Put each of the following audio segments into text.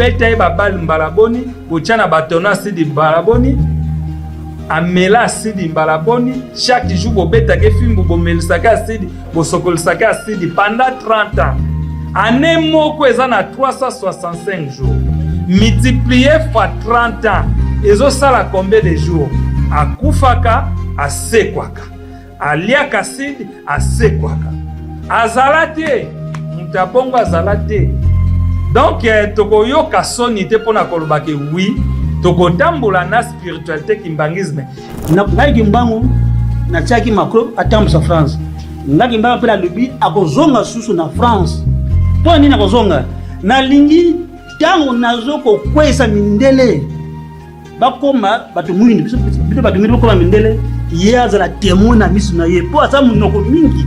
beta babal mbalaboni, bochana batona acide mbalaboni, amela acide mbalaboni, chaque jour bobeta ke fimbo bomelisaka acide, bosokolisaka acide pendant 30 ans. Année moko eza na 365 jours. Multiplié fois 30 ans, ezo sala combien de jours? Akufaka, asekwaka. Aliaka acide, asekwaka. Azalate, mutabongo azalate. Donc, tokoyoka soni te pona kolobake oui, tokotambola na spiritualité kimbangisme. Ngai kimbangu na tiaki Macron atambusa France. Ngai kimbangu pela lubi akozonga susu na France. Po nini akozonga? Na lingi tango nazoko kwesa mindele. Bakoma batu mwindi, biso batu mwindi bakoma mindele, ye azala témoin na misu na ye. Po asa munoko mingi.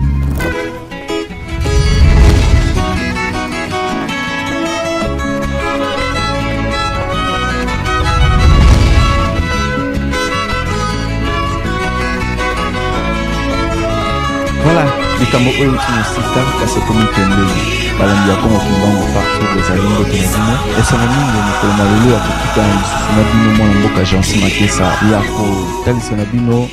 Voilà, les Cambo oyo tunasika kasi komi pembeni balambi ya Kongo kimbango partout les alingo tenezino esana mingi mikolo malelo ya kokuta na lisusu na bino mwana mboka Jansi Makesa ya kotalisa na bino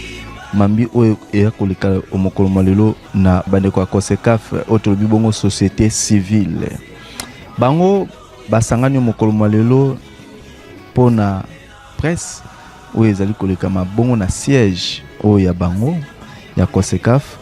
mambi oyo eya koleka omokolo malelo na bandeko ya COSECAF oyo tolobi bongo société civile bango basangani omokolo malelo mpona presse oyo ezali koleka mabongo na siège oyo ya bango ya COSECAF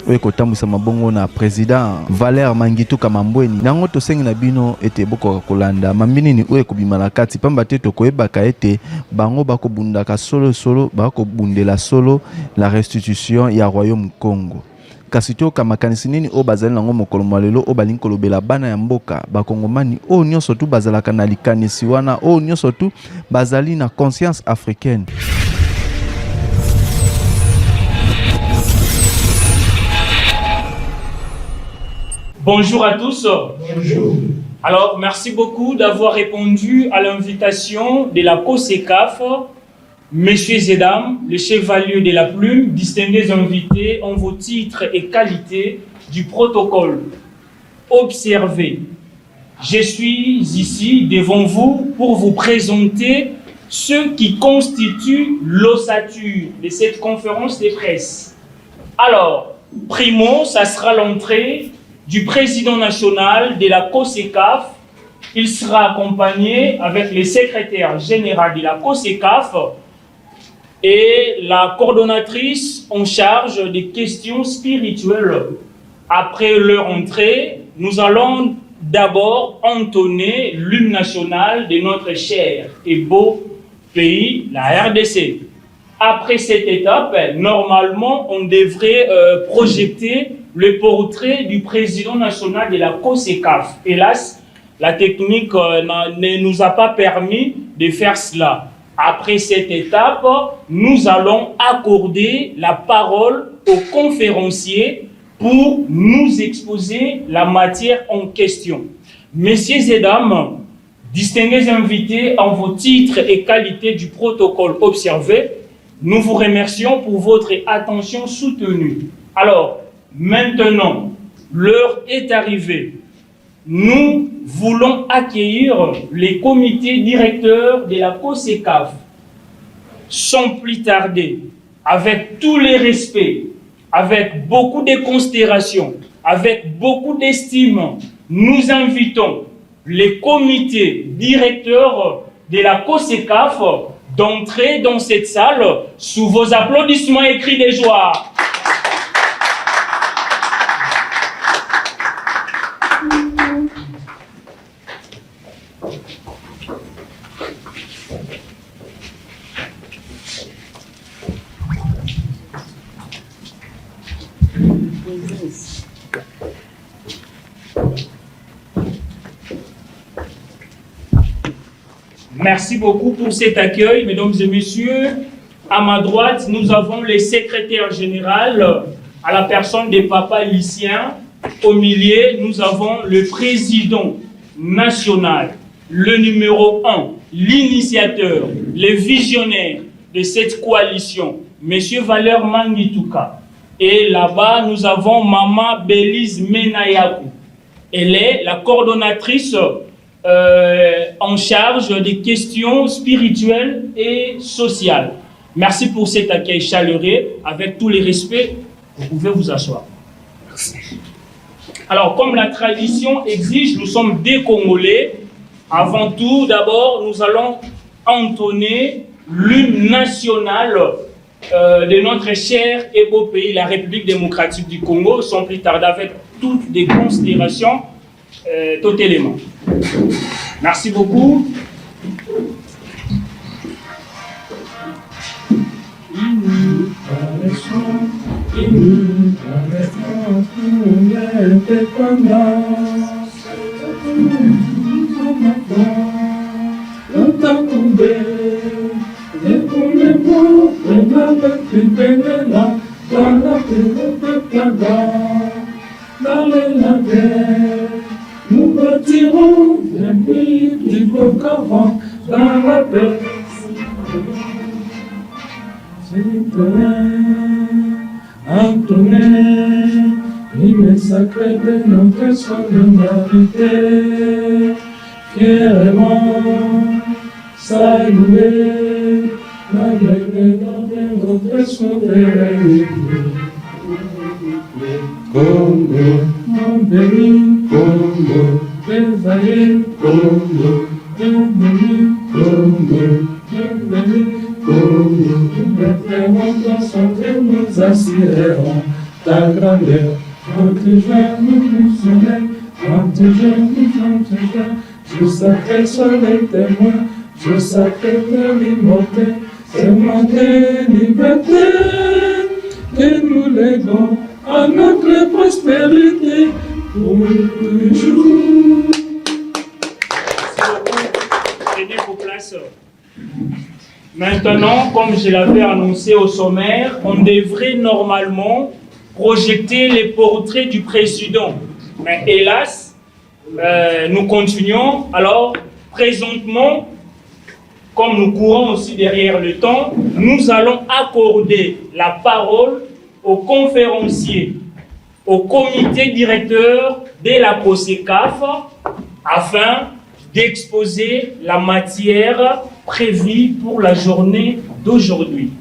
oyo kotambusa mabongo na président Valère Mangitu Kamambweni nango tosengi na bino ete bokoka kolanda mambinini oyo kobima na kati pamba te tokoyebaka ete bango bakobundaka solo bakobundela solo la restitution ya royaume Congo kasi to kamakanisi nini oyo bazali nango mokolo malelo oyo balingi kolobela bana ya mboka bakongomani oyo nyonso tu bazalaka na likanisi wana oyo nyonso tu bazali na conscience africaine. Bonjour à tous. Bonjour. Alors, merci beaucoup d'avoir répondu à l'invitation de la COSECAF. Messieurs et dames, les chevaliers de la plume, distingués invités en vos titres et qualités du protocole. Observez, je suis ici devant vous pour vous présenter ce qui constitue l'ossature de cette conférence de presse. Alors, primo, ça sera l'entrée du président national de la COSECAF. Il sera accompagné avec le secrétaire général de la COSECAF et la coordonnatrice en charge des questions spirituelles. Après leur entrée, nous allons d'abord entonner l'hymne national de notre cher et beau pays, la RDC. Après cette étape, normalement, on devrait projeter le portrait du président national de la COSECAF. Hélas, la technique ne nous a pas permis de faire cela. Après cette étape, nous allons accorder la parole aux conférenciers pour nous exposer la matière en question. Messieurs et dames, distingués invités en vos titres et qualités du protocole observé, nous vous remercions pour votre attention soutenue. Alors, maintenant, l'heure est arrivée. Nous voulons accueillir les comités directeurs de la COSECAF. Sans plus tarder, avec tous les respects, avec beaucoup de considération, avec beaucoup d'estime, nous invitons les comités directeurs de la COSECAF d'entrer dans cette salle sous vos applaudissements et cris de joie. Merci beaucoup pour cet accueil, mesdames et messieurs. À ma droite, nous avons le secrétaire général, à la personne de Papa Lucien. Au milieu, nous avons le président national, le numéro 1, l'initiateur, le visionnaire de cette coalition, Monsieur Valère Mangituka. Et là-bas, nous avons Maman Bélise Menayaku. Elle est la coordonnatrice en charge des questions spirituelles et sociales. Merci pour cet accueil chaleureux. Avec tous les respects, vous pouvez vous asseoir. Merci. Alors, comme la tradition exige, nous sommes des Congolais. Avant tout, d'abord, nous allons entonner l'hymne national de notre cher et beau pays, la République démocratique du Congo, sans plus tarder, avec toutes les considérations, tout élément. Merci beaucoup. Nous bâtirons un pays plus beau qu'avant dans la paix. Antonin, l'hymne sacré de notre solidarité, fièrement saluer la grève de notre souveraineté. Congo, mon pays, Congo, dévaillé, Congo, devenu, Congo, devenu, Congo. Nous préférons ton santé, nous assurerons ta grandeur. Protégez nous soleil, protégez nous. Je sacré soleil témoin, je sacré de l'immorté, c'est manquer liberté que nous léguons à notre prospérité pour toujours. Prenez vos places. Maintenant, comme je l'avais annoncé au sommaire, on devrait normalement projeter les portraits du président. Mais hélas, nous continuons. Alors, présentement, comme nous courons aussi derrière le temps, nous allons accorder la parole aux conférenciers, au comité directeur de la COSECAF, afin d'exposer la matière prévue pour la journée d'aujourd'hui.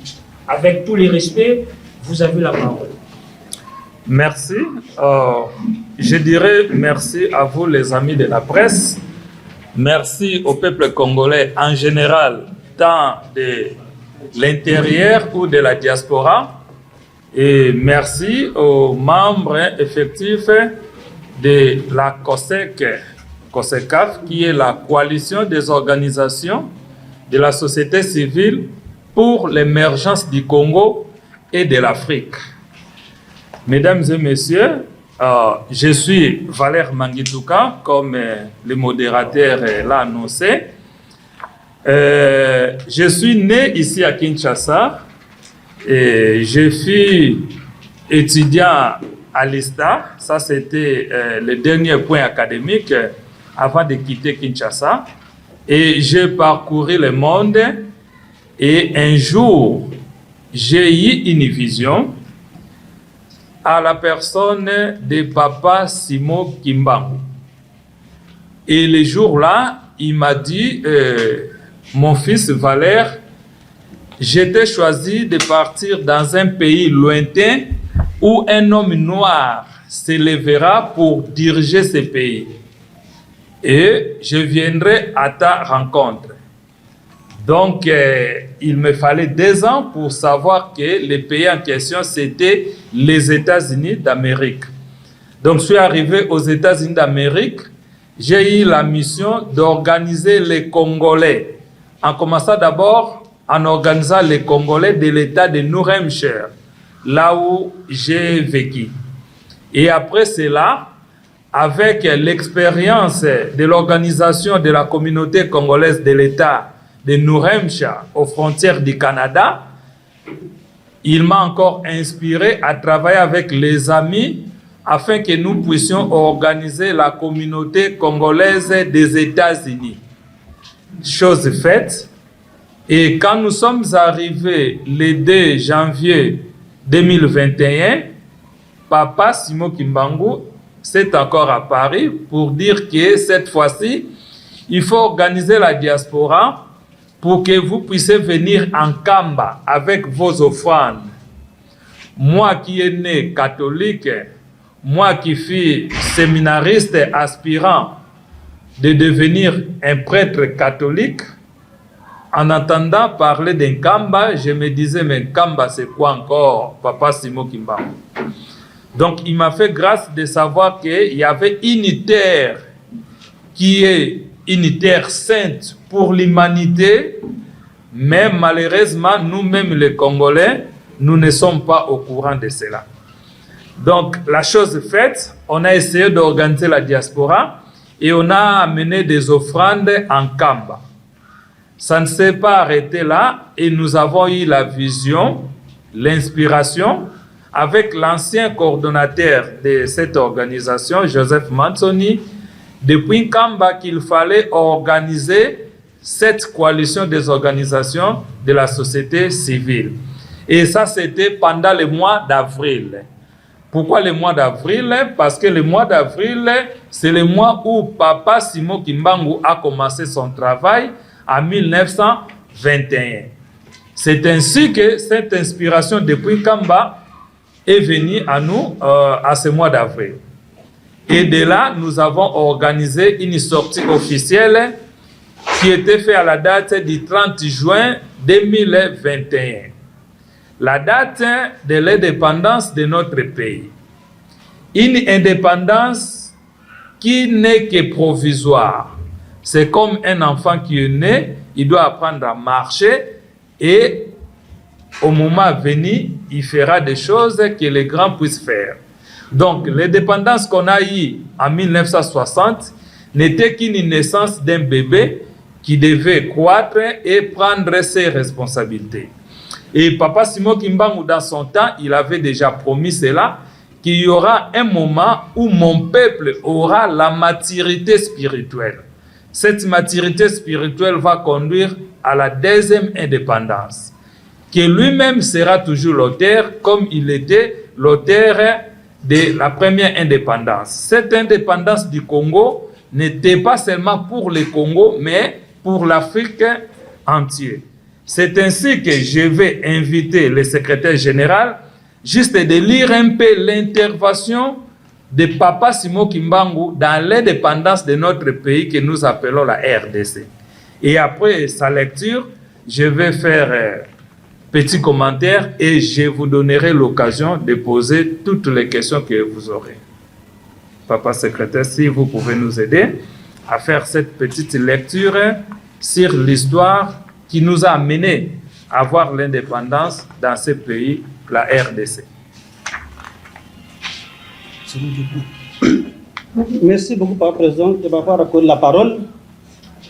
Avec tous les respects, vous avez la parole. Merci. Je dirais merci à vous les amis de la presse. Merci au peuple congolais en général, tant de l'intérieur ou de la diaspora. Et merci aux membres effectifs de la COSECAF, qui est la coalition des organisations de la société civile pour l'émergence du Congo et de l'Afrique. Mesdames et messieurs, je suis Valère Mangituka, comme le modérateur l'a annoncé. Je suis né ici à Kinshasa et je fus étudiant à l'ISTA. Ça, c'était le dernier point académique avant de quitter Kinshasa. Et j'ai parcouru le monde et un jour, j'ai eu une vision à la personne de Papa Simon Kimbangu. Et le jour-là, il m'a dit, mon fils Valère, j'étais choisi de partir dans un pays lointain où un homme noir s'élèvera pour diriger ce pays. Et je viendrai à ta rencontre. Donc, il me fallait 2 ans pour savoir que le pays en question, c'était les États-Unis d'Amérique. Donc, je suis arrivé aux États-Unis d'Amérique. J'ai eu la mission d'organiser les Congolais. En commençant d'abord en organisant les Congolais de l'État de New Hampshire, là où j'ai vécu. Et après cela, avec l'expérience de l'organisation de la communauté congolaise de l'État de New Hampshire aux frontières du Canada, il m'a encore inspiré à travailler avec les amis afin que nous puissions organiser la communauté congolaise des États-Unis. Chose faite, et quand nous sommes arrivés le 2 janvier 2021, Papa Simon Kimbangu c'est encore à Paris pour dire que cette fois-ci, il faut organiser la diaspora pour que vous puissiez venir en Kamba avec vos offrandes. Moi qui est né catholique, moi qui suis séminariste aspirant de devenir un prêtre catholique, en entendant parler d'un Kamba, je me disais, mais Kamba c'est quoi encore, Papa Simon Kimbangu? Donc il m'a fait grâce de savoir qu'il y avait une terre qui est une terre sainte pour l'humanité, mais malheureusement, nous-mêmes les Congolais, nous ne sommes pas au courant de cela. Donc, la chose faite, on a essayé d'organiser la diaspora et on a amené des offrandes en Kamba. Ça ne s'est pas arrêté là et nous avons eu la vision, l'inspiration, avec l'ancien coordonnateur de cette organisation, Joseph Mansoni, depuis Kamba, qu'il fallait organiser cette coalition des organisations de la société civile. Et ça, c'était pendant le mois d'avril. Pourquoi le mois d'avril? Parce que le mois d'avril, c'est le mois où Papa Simon Kimbangu a commencé son travail en 1921. C'est ainsi que cette inspiration depuis Kamba est venue à nous à ce mois d'avril. Et de là, nous avons organisé une sortie officielle qui était faite à la date du 30 juin 2021. La date de l'indépendance de notre pays. Une indépendance qui n'est que provisoire. C'est comme un enfant qui est né, il doit apprendre à marcher et au moment venu, il fera des choses que les grands puissent faire. Donc, l'indépendance qu'on a eue en 1960 n'était qu'une naissance d'un bébé qui devait croître et prendre ses responsabilités. Et Papa Simon Kimbangu, dans son temps, il avait déjà promis cela, qu'il y aura un moment où mon peuple aura la maturité spirituelle. Cette maturité spirituelle va conduire à la deuxième indépendance, que lui-même sera toujours l'auteur, comme il était l'auteur de la première indépendance. Cette indépendance du Congo n'était pas seulement pour le Congo, mais pour l'Afrique entière. C'est ainsi que je vais inviter le secrétaire général juste de lire un peu l'intervention de Papa Simon Kimbangu dans l'indépendance de notre pays que nous appelons la RDC. Et après sa lecture, je vais faire petit commentaire et je vous donnerai l'occasion de poser toutes les questions que vous aurez. Papa secrétaire, si vous pouvez nous aider à faire cette petite lecture sur l'histoire qui nous a amené à avoir l'indépendance dans ce pays, la RDC. Merci beaucoup, Papa Président, de m'avoir accordé la parole.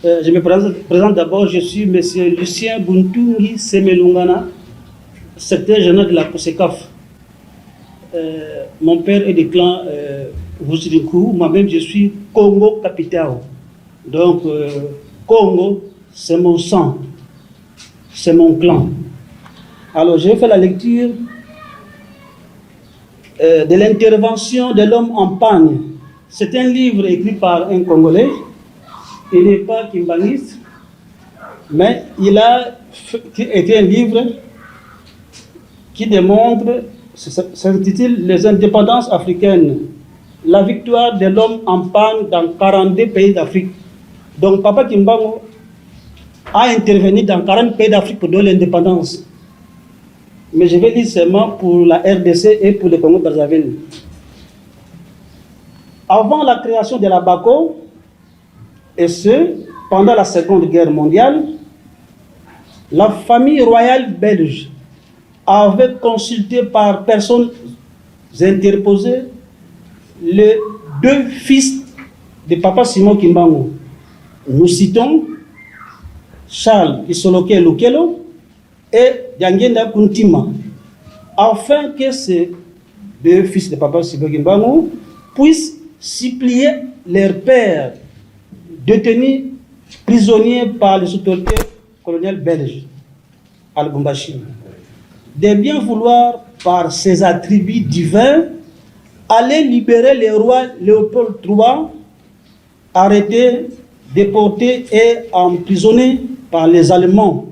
Je me présente d'abord, je suis M. Lucien Buntungi Semelungana, secrétaire général de la COSECAF. Mon père est du clan Vusirikou, moi-même je suis Congo Capitao. Donc, Congo, c'est mon sang, c'est mon clan. Alors, je vais faire la lecture de l'intervention de l'homme en panne. C'est un livre écrit par un Congolais. Il n'est pas kimbanguiste, mais il a écrit un livre qui démontre, s'intitule « Les indépendances africaines, la victoire de l'homme en panne dans 42 pays d'Afrique ». Donc Papa Kimbangu a intervenu dans 40 pays d'Afrique pour donner l'indépendance. Mais je vais lire seulement pour la RDC et pour le Congo-Brazzaville. Avant la création de la BACO, et ce, pendant la Seconde Guerre mondiale, la famille royale belge avait consulté par personnes interposées les deux fils de Papa Simon Kimbangu. Nous citons Charles Isoloke Lukelo et Yangenda Kuntima, afin que ces deux fils de Papa Simon Kimbangu puissent supplier leur père détenus prisonniers par les autorités coloniales belges à Lubumbashi, de bien vouloir par ses attributs divins aller libérer le roi Léopold III, arrêté déporté et emprisonné par les Allemands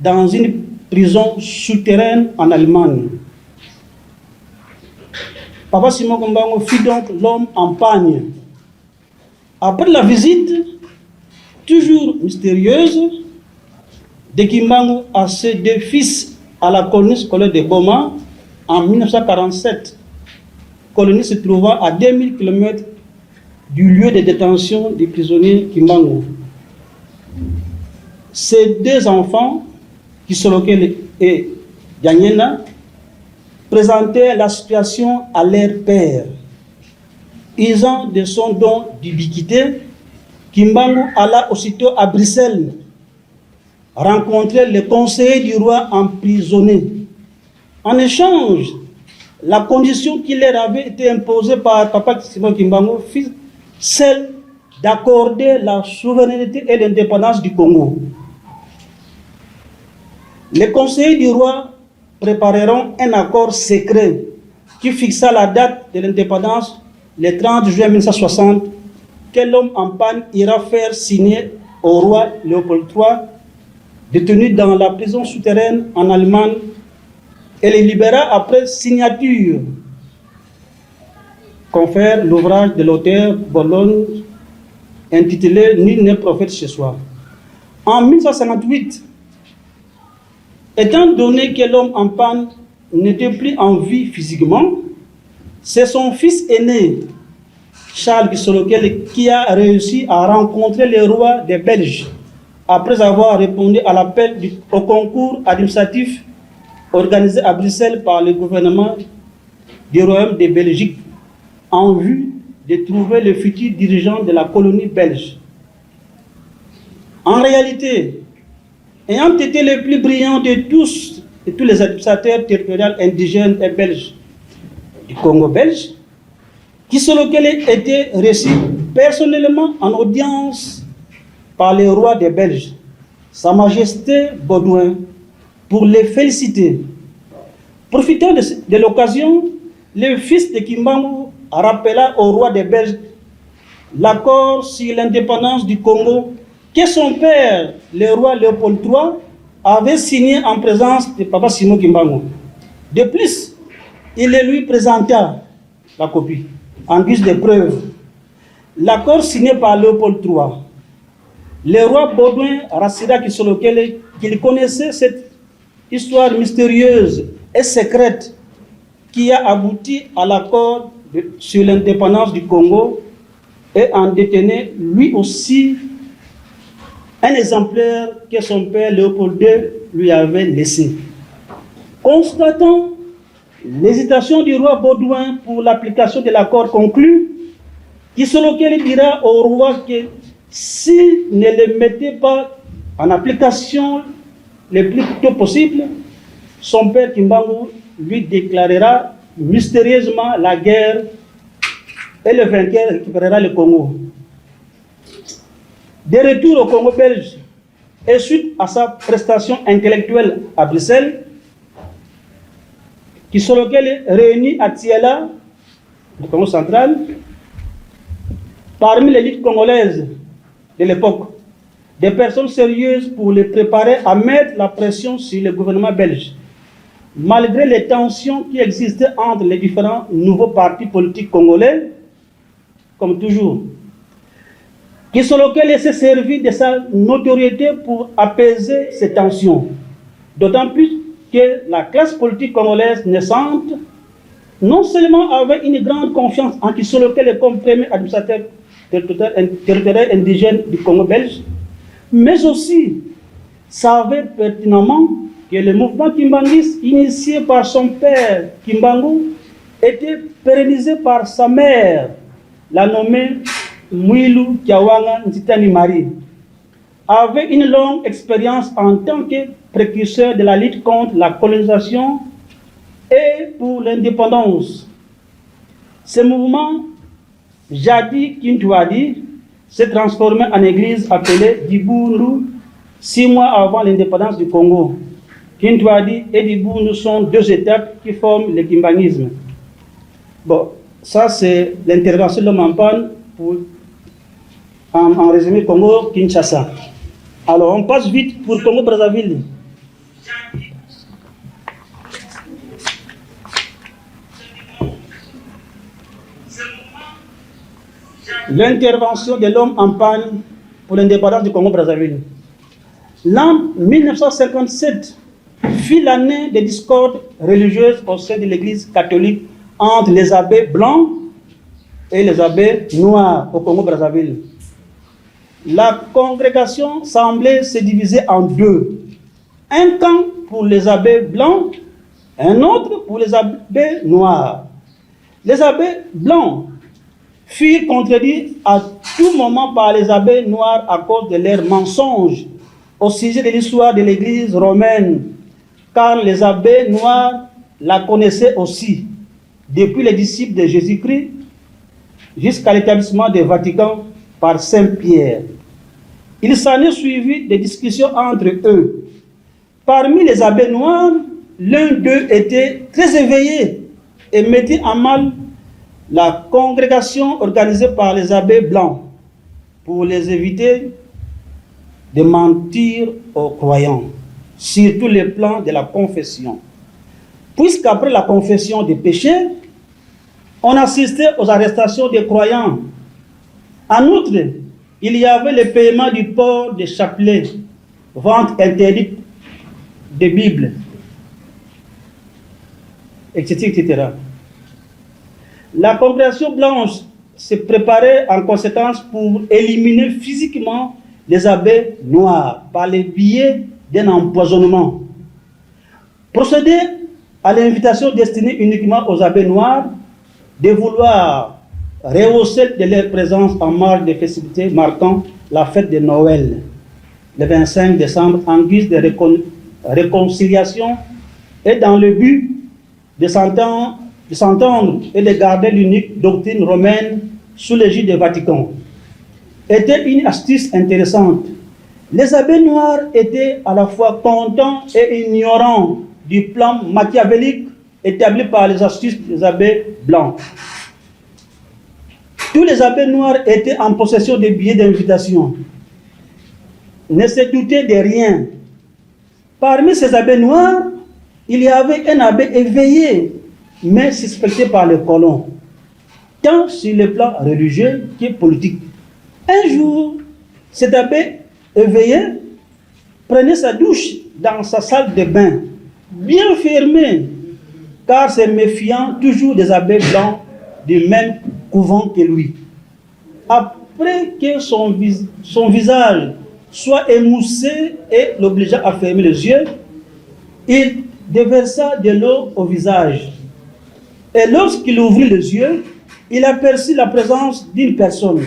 dans une prison souterraine en Allemagne. Papa Simon Kimbangu fut donc l'homme en pagne. Après la visite, toujours mystérieuse, de Kimbangu à ses 2 fils à la colonie scolaire de Boma en 1947, colonie se trouvant à 2000 km du lieu de détention des prisonniers Kimbangu. Ces 2 enfants, Kisolokel et Dianyena, présentaient la situation à leur père. Usant de son don d'ubiquité, Kimbangu alla aussitôt à Bruxelles rencontrer le conseiller du roi emprisonné. En échange, la condition qui leur avait été imposée par Papa Simon Kimbangu fut celle d'accorder la souveraineté et l'indépendance du Congo. Les conseillers du roi prépareront un accord secret qui fixa la date de l'indépendance le 30 juin 1960, que l'homme en panne ira faire signer au roi Léopold III, détenu dans la prison souterraine en Allemagne, et les libéra après signature. Confère l'ouvrage de l'auteur Bologne intitulé « Nul n'est prophète chez soi ». En 1958, étant donné que l'homme en panne n'était plus en vie physiquement, c'est son fils aîné, Charles Kisolokel, qui a réussi à rencontrer le roi des Belges après avoir répondu à l'appel au concours administratif organisé à Bruxelles par le gouvernement du Royaume de Belgique en vue de trouver le futur dirigeant de la colonie belge. En réalité, ayant été le plus brillant de tous les administrateurs territoriaux indigènes et belges du Congo belge, Kisolokel était reçu personnellement en audience par le roi des Belges, Sa Majesté Baudouin, pour les féliciter. Profitant de l'occasion, le fils de Kimbangu rappela au roi des Belges l'accord sur l'indépendance du Congo que son père, le roi Léopold III, avait signé en présence de Papa Simon Kimbangu. De plus, il lui présenta la copie en guise de preuve. L'accord signé par Léopold III. Le roi Baudouin rassura qu'il connaissait cette histoire mystérieuse et secrète qui a abouti à l'accord sur l'indépendance du Congo et en détenait lui aussi un exemplaire que son père Léopold II lui avait laissé. Constatant l'hésitation du roi Baudouin pour l'application de l'accord conclu, Kisolokel dira au roi que s'il ne le mettait pas en application le plus tôt possible, son père Kimbangu lui déclarera mystérieusement la guerre et le vainqueur récupérera le Congo. De retour au Congo belge et suite à sa prestation intellectuelle à Bruxelles, Kisolokel réunit à Tiela, le Congo central, parmi l'élite congolaise de l'époque, des personnes sérieuses pour les préparer à mettre la pression sur le gouvernement belge. Malgré les tensions qui existaient entre les différents nouveaux partis politiques congolais, comme toujours, Kisolokel s'est servi de sa notoriété pour apaiser ces tensions, d'autant plus que la classe politique congolaise naissante non seulement avait une grande confiance en Kisolokel comme premier administrateur territorial indigène du Congo belge, mais aussi savait pertinemment que le mouvement kimbanguiste initié par son père Kimbangu était pérennisé par sa mère, la nommée Mwilu Kiawanga Ntitani Marie, avait une longue expérience en tant que précurseur de la lutte contre la colonisation et pour l'indépendance. Ce mouvement, jadis Kintouadi, s'est transformé en église appelée Dibundu 6 mois avant l'indépendance du Congo. Kintouadi et Dibundu sont 2 étapes qui forment le kimbanguisme. Bon, ça c'est l'intervention de l'homme en panne pour En résumé, Congo-Kinshasa. Alors, on passe vite pour Congo-Brazzaville. L'intervention de l'homme en panne pour l'indépendance du Congo-Brazzaville. L'an 1957 fut l'année des discordes religieuses au sein de l'Église catholique entre les abbés blancs et les abbés noirs au Congo-Brazzaville. La congrégation semblait se diviser en deux. Un camp pour les abbés blancs, un autre pour les abbés noirs. Les abbés blancs furent contredits à tout moment par les abbés noirs à cause de leurs mensonges au sujet de l'histoire de l'Église romaine, car les abbés noirs la connaissaient aussi, depuis les disciples de Jésus-Christ jusqu'à l'établissement du Vatican par Saint-Pierre. Il s'en est suivi des discussions entre eux. Parmi les abbés noirs, l'un d'eux était très éveillé et mettait en mal la congrégation organisée par les abbés blancs pour les éviter de mentir aux croyants sur tous les plans de la confession. Puisqu'après la confession des péchés, on assistait aux arrestations des croyants. En outre, il y avait le paiement du port des chapelets, vente interdite des Bibles, etc., etc. La congrégation blanche se préparait en conséquence pour éliminer physiquement les abbés noirs par le biais d'un empoisonnement. Procéder à l'invitation destinée uniquement aux abbés noirs de vouloir rehausser de leur présence en marge des festivités marquant la fête de Noël, le 25 décembre, en guise de réconciliation et dans le but de s'entendre et de garder l'unique doctrine romaine sous l'égide du Vatican, était une astuce intéressante. Les abbés noirs étaient à la fois contents et ignorants du plan machiavélique établi par les astuces des abbés blancs. Tous les abbés noirs étaient en possession des billets d'invitation, ne se doutaient de rien. Parmi ces abbés noirs, il y avait un abbé éveillé, mais suspecté par les colons, tant sur le plan religieux que politique. Un jour, cet abbé éveillé prenait sa douche dans sa salle de bain, bien fermée, car se méfiant toujours des abbés blancs du même couvent que lui. Après que son visage soit émoussé et l'obligeant à fermer les yeux, il déversa de l'eau au visage. Et lorsqu'il ouvrit les yeux, il aperçut la présence d'une personne.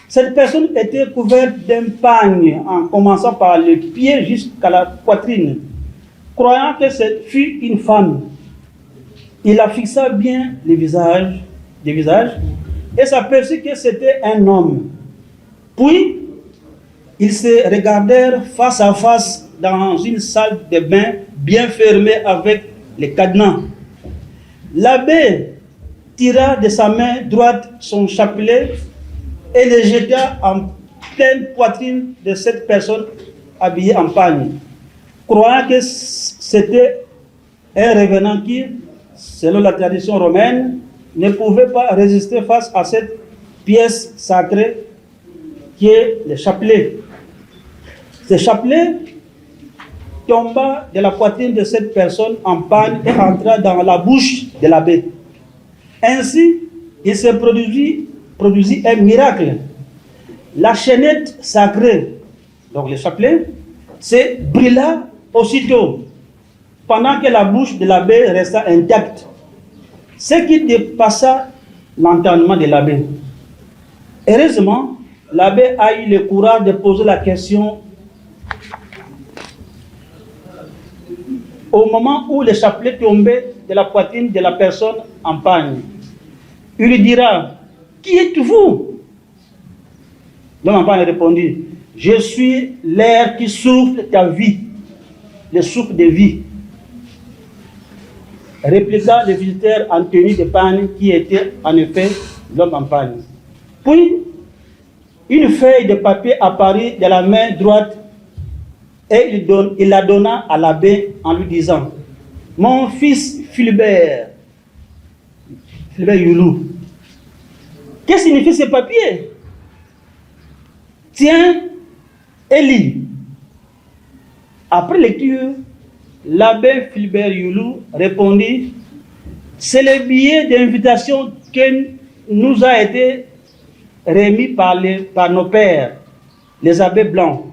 Cette personne était couverte d'un pagne, en commençant par le pied jusqu'à la poitrine. Croyant que ce fut une femme, il la fixa bien le visage et s'aperçut que c'était un homme. Puis, ils se regardèrent face à face dans une salle de bain bien fermée avec les cadenas. L'abbé tira de sa main droite son chapelet et le jeta en pleine poitrine de cette personne habillée en pagne, croyant que c'était un revenant qui, selon la tradition romaine, ne pouvait pas résister face à cette pièce sacrée qui est le chapelet. Ce chapelet tomba de la poitrine de cette personne en panne et entra dans la bouche de l'abbé. Ainsi, il se produisit un miracle. La chaînette sacrée, donc le chapelet, se brûla aussitôt, pendant que la bouche de l'abbé resta intacte, ce qui dépassa l'entendement de l'abbé. Heureusement, l'abbé a eu le courage de poser la question au moment où le chapelet tombait de la poitrine de la personne en panne. Il lui dira: qui êtes-vous? L'homme en panne répondit: je suis l'air qui souffle ta vie, le souffle de vie. Répliqua le visiteur en tenue de panne qui était en effet l'homme en panne. Puis, une feuille de papier apparut de la main droite et il la donna à l'abbé en lui disant: mon fils Philibert Youlou, que signifie ce papier? Tiens et lis. Après lecture, l'abbé Philibert Youlou répondit: c'est le billet d'invitation que nous a été remis par nos pères, les abbés blancs,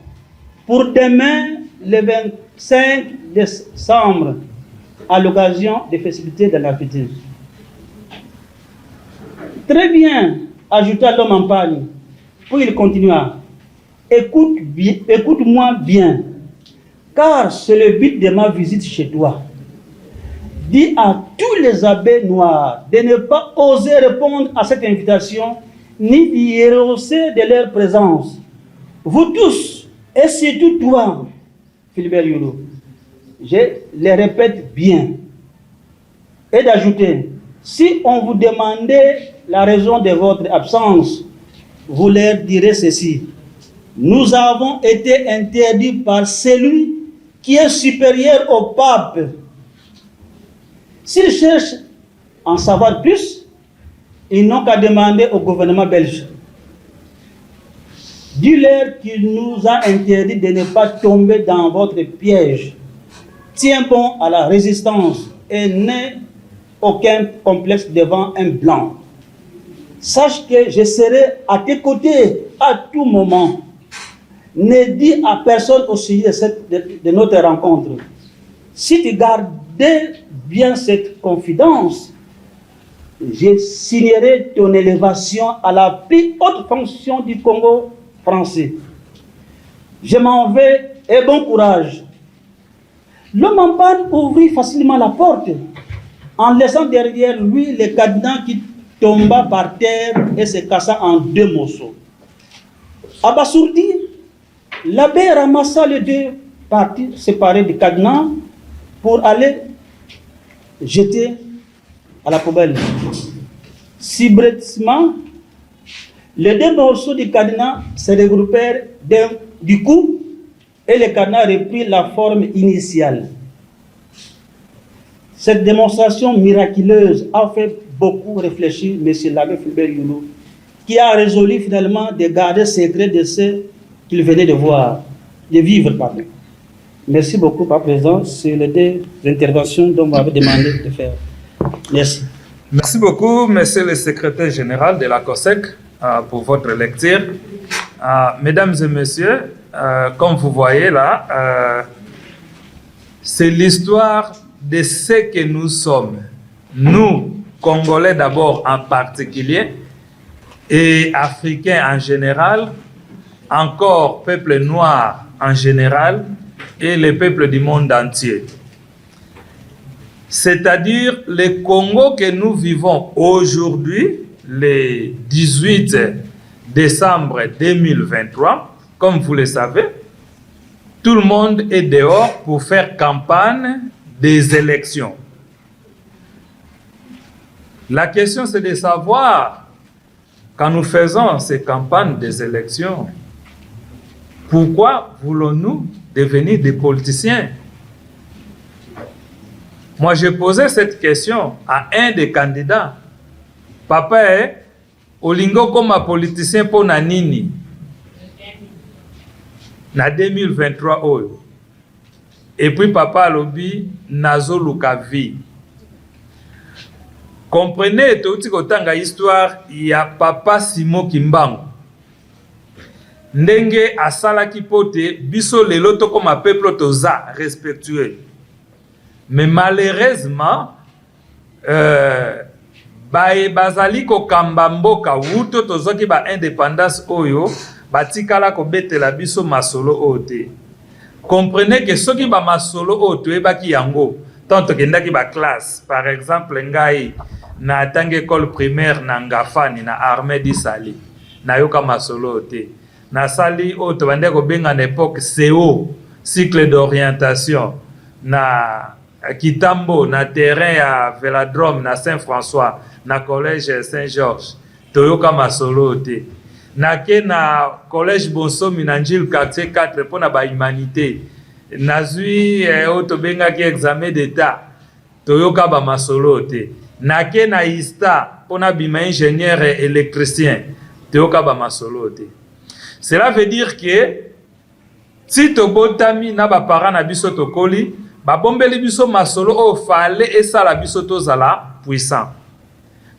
pour demain, le 25 décembre, à l'occasion des festivités de la fête. Très bien, ajouta l'homme en pagne. Puis il continua: écoute-moi bien, car c'est le but de ma visite chez toi. Dis à tous les abbés noirs de ne pas oser répondre à cette invitation, ni d'y rehausser de leur présence. Vous tous, et surtout toi, Philibert Youlou, je les répète bien. Et d'ajouter: si on vous demandait la raison de votre absence, vous leur direz ceci: nous avons été interdits par celui qui est supérieur au pape. S'ils cherchent à en savoir plus, ils n'ont qu'à demander au gouvernement belge. Dis-leur qu'il nous a interdit de ne pas tomber dans votre piège. Tiens bon à la résistance et n'aie aucun complexe devant un blanc. Sache que je serai à tes côtés à tout moment. Ne dis à personne au sujet de notre rencontre. Si tu gardais bien cette confidence, je signerai ton élévation à la plus haute fonction du Congo français. Je m'en vais et bon courage. L'homme en panne ouvrit facilement la porte, en laissant derrière lui le cadenas qui tomba par terre et se cassa en 2 morceaux. Abasourdi, l'abbé ramassa les 2 parties séparées du cadenas pour aller jeter à la poubelle. Subrepticement, les 2 morceaux du cadenas se regroupèrent du coup et le cadenas reprit la forme initiale. Cette démonstration miraculeuse a fait beaucoup réfléchir M. l'abbé Philibert Youlou, qui a résolu finalement de garder secret de ce qu'il venait de vivre. Pardon. Merci beaucoup, par présent. C'est les 2 interventions dont vous m'avez demandé de faire. Merci. Merci beaucoup, monsieur le secrétaire général de la COSEC, pour votre lecture. Mesdames et messieurs, comme vous voyez là, c'est l'histoire de ce que nous sommes. Nous, Congolais d'abord en particulier, et Africains en général, encore peuple noir en général, et les peuples du monde entier. C'est-à-dire le Congo que nous vivons aujourd'hui, le 18 décembre 2023, comme vous le savez, tout le monde est dehors pour faire campagne des élections. La question, c'est de savoir, quand nous faisons ces campagnes des élections, pourquoi voulons-nous devenir des politiciens? Moi, j'ai posé cette question à un des candidats. Papa, olingo comme politicien pour nanini na 2023 oyo. Et puis papa lobi nazo lukavi. Comprenez tout kotanga histoire ya papa Simon Kimbangu. Ndenge asala kipote biso lelo to comme peuple toza respectueux. Mais malheureusement, bazali ko kamba mboka wuto tozoki ba indépendance oyo batikala ko betela biso masolo ote. Comprenez que soki ba masolo oto ebaki yango tanto kendaki ba classe. Par exemple ngai na tangi école primaire na Ngafani na armée d'Isali na yoka masolo ote. Na sali oto bande ko benga na époque CO cycle d'orientation na Kitambo na terrain à Vélodrome na Saint-François na collège Saint-Georges toyoka masolo te. nake na collège Bonsomi na Njil quartier 4 pona ba humanité nazui oto benga ki examen d'état toyoka ba masolo te nake na ISTA pona bima ingénieur électricien toyoka ba masolo te. Cela veut dire que si tobotami na ba parents na biso tokoli ba bombeli biso masolo o fale esa la biso tozala puissant.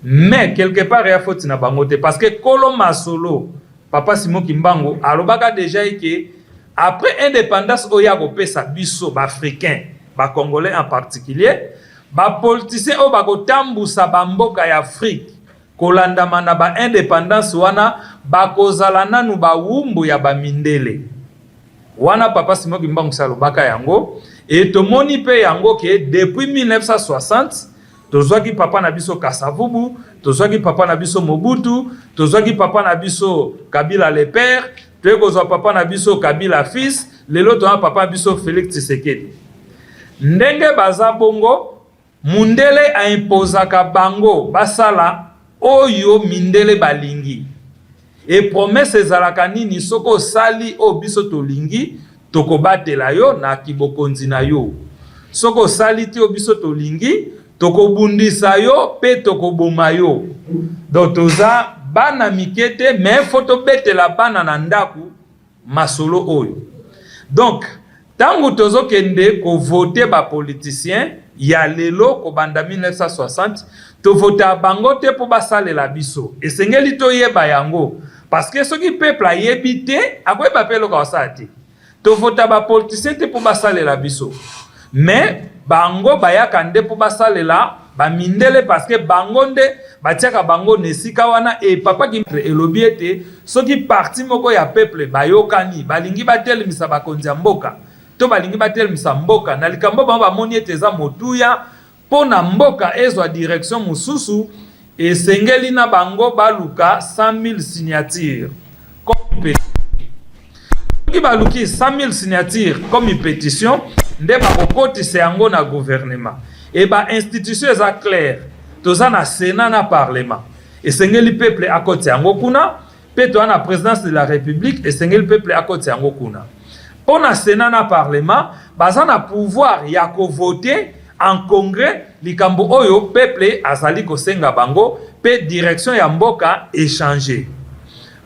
Mais quelque part il faut na bango te parce que kolo masolo papa Simon Kimbangu alobaka déjà que après indépendance oya ko pesa biso ba africain ba congolais en particulier ba politiciens o ba ko tambusa ba mboka ya Afrique kolanda mana ba indépendance wana ba kozala nanu ba wumbu ya ba mindele wana papa Simon Kimbangu salobaka yango et tomoni pe yango que depuis 1960 tozwaki papa na biso Kasavubu, tozwaki papa na biso Mobutu, tozwaki papa na biso Kabila le père, tozwaki papa na biso Kabila fils, lelo toa papa na biso Félix Tshisekedi. Ndenge baza bongo, mundele a imposaka bango basala oyo mindele balingi. Et promesse ezalaka nini soko sali o biso tolingi, tokobatela yo na kibokonzi na yo. Soko sali ti o biso tolingi, toko bundisa yo pe toko boma yo. Donc toza bana mikete mais photo betela bana na ndaku masolo oyo. Donc tango tozo kende ko voter ba politicien ya lelo ko banda 1960 to vota bango te po basalela biso. Esengeli to yeba yango parce que soki peuple a yebite akoyeba pe loka wasati. To vota ba politicien te po basalela biso. Mais bango bayaka nde po basalela ba mindele parce que bango nde batiaka bango nesika wana et papa ki elobi ete soki parti moko ya peuple bayokani balingi batelemisa bakonzi ya mboka to balingi batelemisa mboka na likambo bango bamoni ete eza motuya pona mboka ezwa direction mususu esengeli na bango baluka 100,000 signatures comme soki baluki 100,000 signatures comme pétition nde bakokotisa yango na gouvernement et ba institution eza claire toza na sénat na parlement esengeli peuple akoti yango kuna pe toza na présidence de la république esengeli peuple akoti yango kuna pona sénat na parlement baza na pouvoir ya ko voter en congrès likambo oyo peuple azali kosenga bango pe direction ya mboka échanger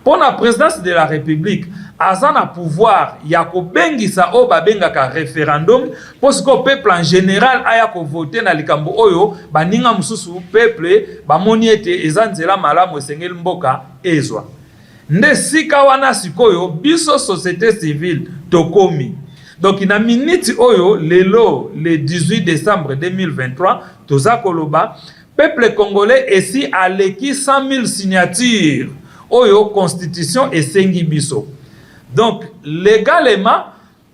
pona présidence de la république azana pouvoir ya ko bengisa o babengaka référendum parce que peuple en général aya ko voter na likambo oyo baninga mususu peuple bamoni ete ezanzela malamu esengeli mboka ezwa nde sika wana sikoyo biso société civile tokomi donc na minute oyo lelo le 18 décembre 2023 toza koloba peuple congolais esi aleki 100,000 signatures oyo constitution esengi biso. Donc, légalement,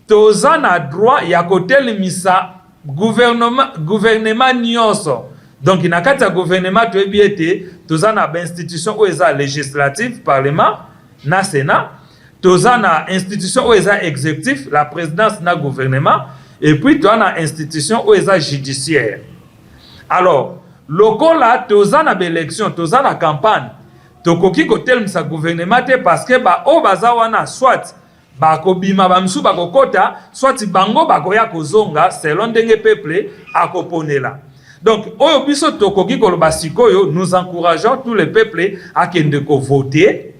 toza na droit ya kotelemisa gouvernement nyonso. Donc, na kati ya gouvernement toyebi ete toza na institution oyo eza législative, parlement, na sénat, toza na institution oyo eza exécutif, la présidence na gouvernement, et puis toza na institution oyo eza judiciaire. Alors, lokola toza na élection, toza na campagne, tokoki kotelemisa gouvernement te parce que ba o baza wana soit bakobima bamsu bakokota soit bango bakoya kozonga selon ndenge peuple akoponela. Donc oyo biso tokoki koloba sikoyo nous encourageons tous les peuples à kende ko voter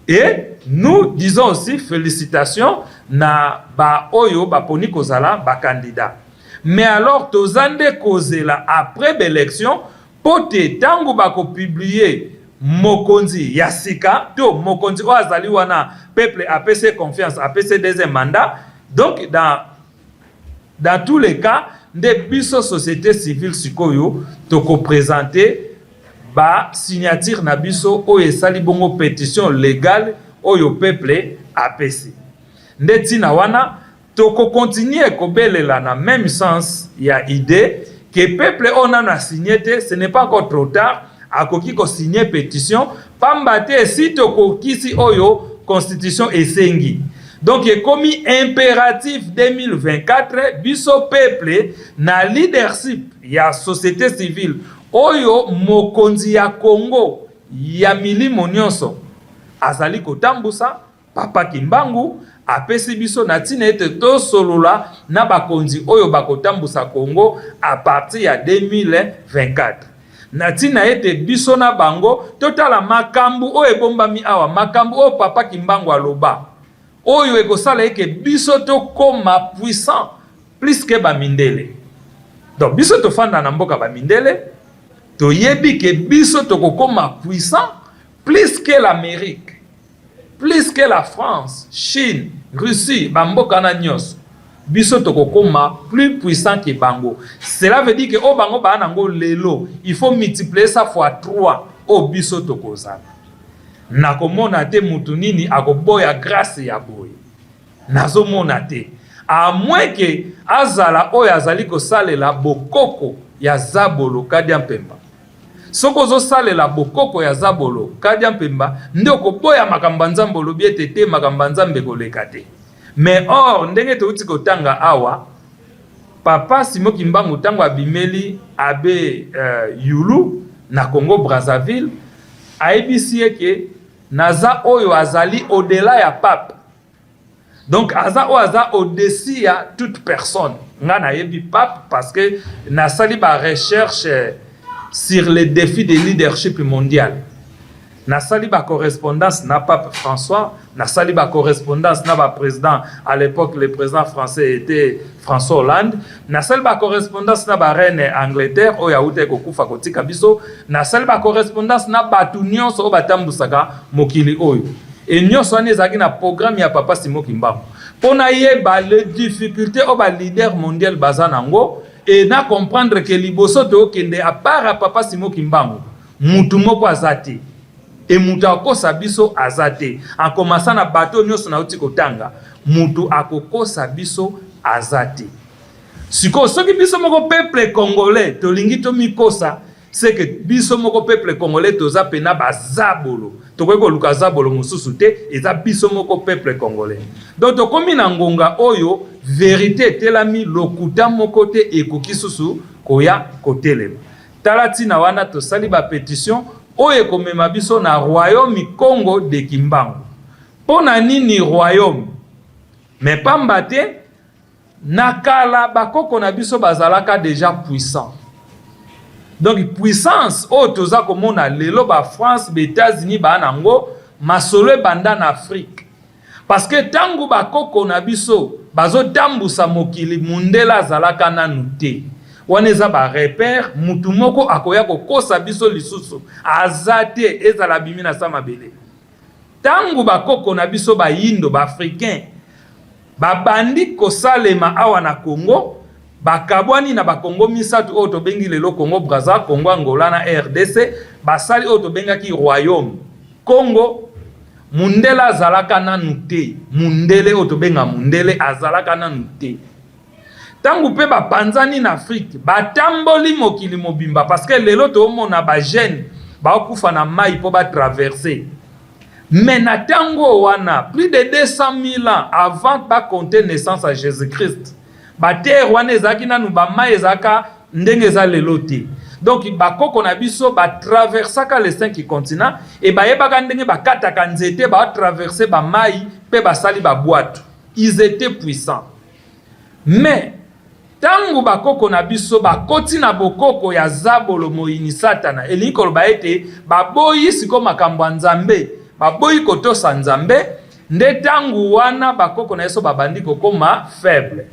et nous disons aussi félicitations na ba oyo baponi kozala ba candidat. Mais alors tozande kozela après l'élection pote tango bako publier mokonzi yasika to mokonzi o azali wana peuple apese confiance apese deuxième mandat. Donc dans tous les cas de biso société civile sikoyo toko présenter ba signature na biso o esali bongo pétition légale oyo peuple apese ndeti na wana toko continuer kobelela na même sens ya idée que peuple on a signé ce n'est pas encore trop tard akoki ko signer pétition pambate si tokokisi oyo constitution esengi. Donc ekomi impératif 2024 biso peuple na leadership ya société civile oyo mokonzi ya Congo ya milimo nyonso azali kotambusa Papa Kimbangu apesi biso na tina ete to solola na bakonzi oyo bakotambusa Congo à partir ya 2024 na tina ete biso na bango totala makambu oyo ebombami awa makambu oyo Papa Kimbangu aloba oyo ekosala eke biso to koma puissant plus que bamindele. Donc biso to fanda na mboka bamindele to yebi ke biso to koma puissant plus que l'Amérique, plus que la France, Chine, Russie, bamboka na nyos. Biso to koma plus puissant que bango. Cela veut dire que o bango ba nango lelo, il faut multiplier ça fois 3 o biso to kozala. Na komona te mutu nini akoboya grâce ya boye. Nazo mona te. À moins que azala oyo azali kosalela bokoko ya Zabolo Kadia Mpemba. Soko zo salela bokoko ya Zabolo Kadia Mpemba nde okoboya makambo nzambe lobi ete te makambo nzambe koleka te. Mais or ndenge touti kotanga awa Papa Simon Kimbangu tango abimeli abe Yulu na Congo Brazzaville aibisi eke naza oyo azali au-delà ya pape. Donc aza o aza au-dessus ya toute personne. Nga na yebi pape parce que na sali ba recherche sur les défis de leadership mondial. Na sali ba correspondance na pape François, na sali ba correspondance na ba président à l'époque le président français était François Hollande, na sali ba correspondance na ba reine Angleterre o ya ute kokufa kotika biso, na sali ba correspondance na batu nyonso o batambusaka mokili oyo. Et nyonso ane ezaki na programme ya Papa Simon Kimbangu. Pona yeba les difficultés au ba leader mondial bazanango et na comprendre que liboso to kende à part à Papa Simon Kimbangu, mutu moko azate. Et mutu akosa biso azate. En commençant na bateau nyonso na uti kotanga, mutu akokosa biso azate. Siko soki biso moko peuple congolais to lingi to mikosa, c'est que biso moko peuple congolais toza pena bazabolo. Toko luka zabolo mususu te eza biso moko peuple congolais. Donc tokomi na ngonga oyo vérité telami lokuta moko te ekoki susu koya kotelema. Talati na wana to sali ba pétition oyo komema biso na royaume Congo de Kimbangu. Pona nini royaume? Mais pamba te nakala bakoko na biso bazalaka déjà puissant. Donc puissance o toza komona lelo ba France, ba États-Unis ba nango masolo banda na Afrique. Parce que tangu ba koko na biso bazo tambusa mokili mundela zalaka nanu te. Waneza ba repère mutu moko akoya kokosa biso lisusu azate ezala bimi na sama bele. Tangu ba koko na biso ba yindo ba africain ba bandi kosalema awa na Congo bakabwani na bakongo misatu oyo tobengi lelo Congo Brazza, Congo Angola na RDC, basali oyo tobengaki royaume Congo mundele azalaka nanu te. Mundele oyo tobenga mundele azalaka nanu te. Tangu pe bapanzani na Afrique batamboli mokili mobimba parce que lelo toomona ba jeune bakufa na mai po ba traverser. Mais na tango wana plus de 200 000 ans avant ba compter naissance à Jésus-Christ. Ba terre wana ezaki nanu ba mai ezaka ndenge eza lelo te. Donc bakoko na biso ba traversaka les 5 continents et ba yebaka ndenge bakataka nzete ba traverser ba mai pe basali ba boîte. Ils étaient puissants. Mais tangu bakoko na biso bakoti na bokoko ya Zabolo Moini Satana elinko ba ete baboyi siko makambo nzambe baboyi kotosa nzambe nde tangu wana bakoko na yeso babandi kokoma faible.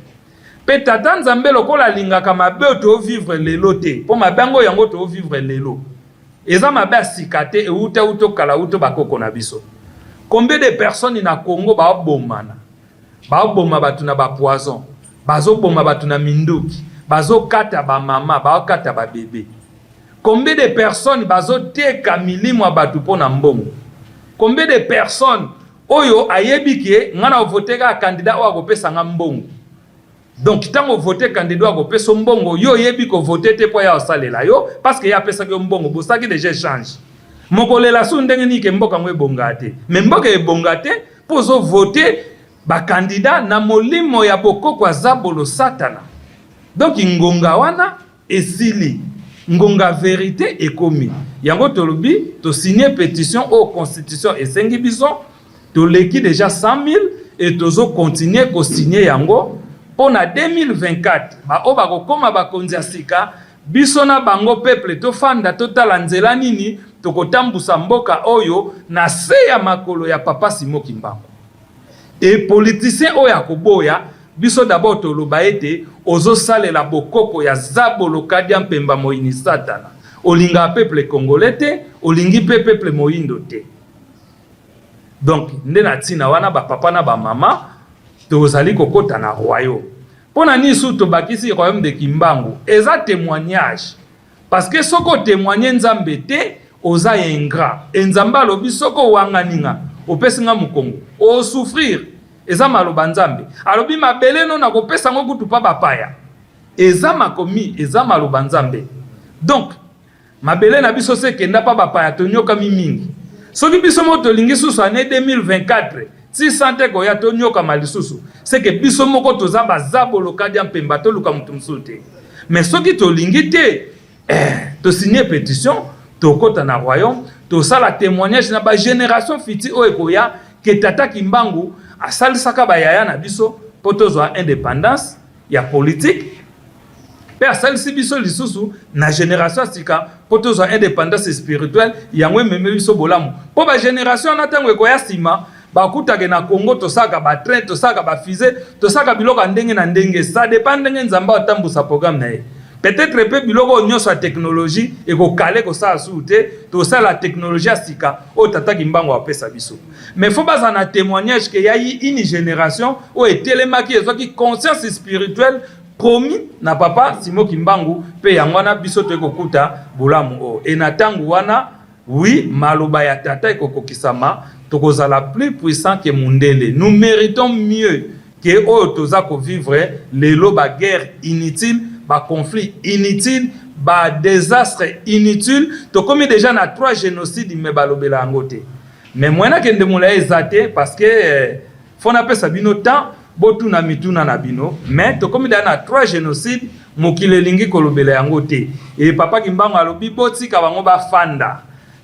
Pe tata nzambe lokola lingaka mabe to vivre lelo te. Po mabango yango to vivre lelo. Eza mabe sikate e uta uto kala uto bakoko na biso. Combien de personnes na Congo ba bomana? Ba bomba batu na ba poison. Bazo bomba batu na minduki. Bazo kata ba mama, ba kata ba bébé. Combien de personnes bazo teka milimo batu pona mbongo? Combien de personnes oyo ayebike ngana voteka candidat o akopesa nga mbongo? Donc tango voter candidat ko peso mbongo yo yebi ko voter te po ya osalela yo parce que ya pesa ke mbongo bosaki déjà change mokolela su ndenge ni ke mboka ngwe bongate mais mboka e bongate pozo voter ba candidat na molimo ya bokoko Zabolo Satana. Donc ngonga wana esili ngonga vérité ekomi yango tolobi to signer pétition au constitution esengi biso to leki déjà 100 000 et tozo continuer ko signer yango pona 2024 ba o ba kokoma bakonzi ya sika biso na bango peuple to fanda totala nzela nini to kotambusa mboka oyo na se ya makolo ya papa Simon Kimbangu et politicien oyo akoboya biso d'abord toloba ete ozosalela bokoko ya Zabolo Kadia Mpemba Moïni Satana olinga peuple congolais te olingi pe peuple moyindo te. Donc nde na tina wana ba papa na ba mama tozali kokota na royaume pona ni su to bakisi royaume de Kimbangu eza témoignage parce que soko témoigner nzambe te oza ingrat enzamba lobi soko wanganinga opesinga mukongo o souffrir eza maloba nzambe alobi mabele no na kopesa ngo kutu pa bapaya eza makomi eza maloba nzambe. Donc mabele na biso se kenda pa bapaya tonyoka mingi soki biso moto lingi susu ane 2024 si sante ko ya tonyoka malisusu c'est que biso moko toza ba Zabolo Kadia Mpemba to luka mutu msute mais soki to lingi te to signer pétition to kota na royaume to sala témoignage na ba génération fiti o ekoya ke tata Kimbangu asalisaka ba yaya na biso potozwa indépendance ya politique pe asalisi biso lisusu na génération sika potozwa indépendance spirituelle yango meme biso bolamu po ba génération na tango ekoya sima bakutake na Congo tosaka ba train tosaka ba fusée tosaka biloko ndenge na ndenge ça dépend ndenge nzamba otambusa programme na ye. Peut-être pe biloko nyonso ya technologie ekokale kosala sute tosala la technologie sika o tata Kimbangu apesa biso mais faut baza na témoignage que yayi une génération o etelemaki ezwaki conscience spirituelle promis na papa Simon Kimbangu pe yango wana biso to ekokuta bolamu o et na tangu wana oui maloba ya tata ekokokisama tokozala plus puissant que Mundele. Nous méritons mieux que o toza ko vivre lelo ba guerre inutile ba conflit inutile ba désastre inutile to comme déjà na 3 génocides me balobela angote mais moyena kende mola ezate parce que fona pesa bino temps botu na mituna na bino mais to comme na 3 génocides mokile lingi kolobela yangote et papa Kimbangu alobi botika bango ba fanda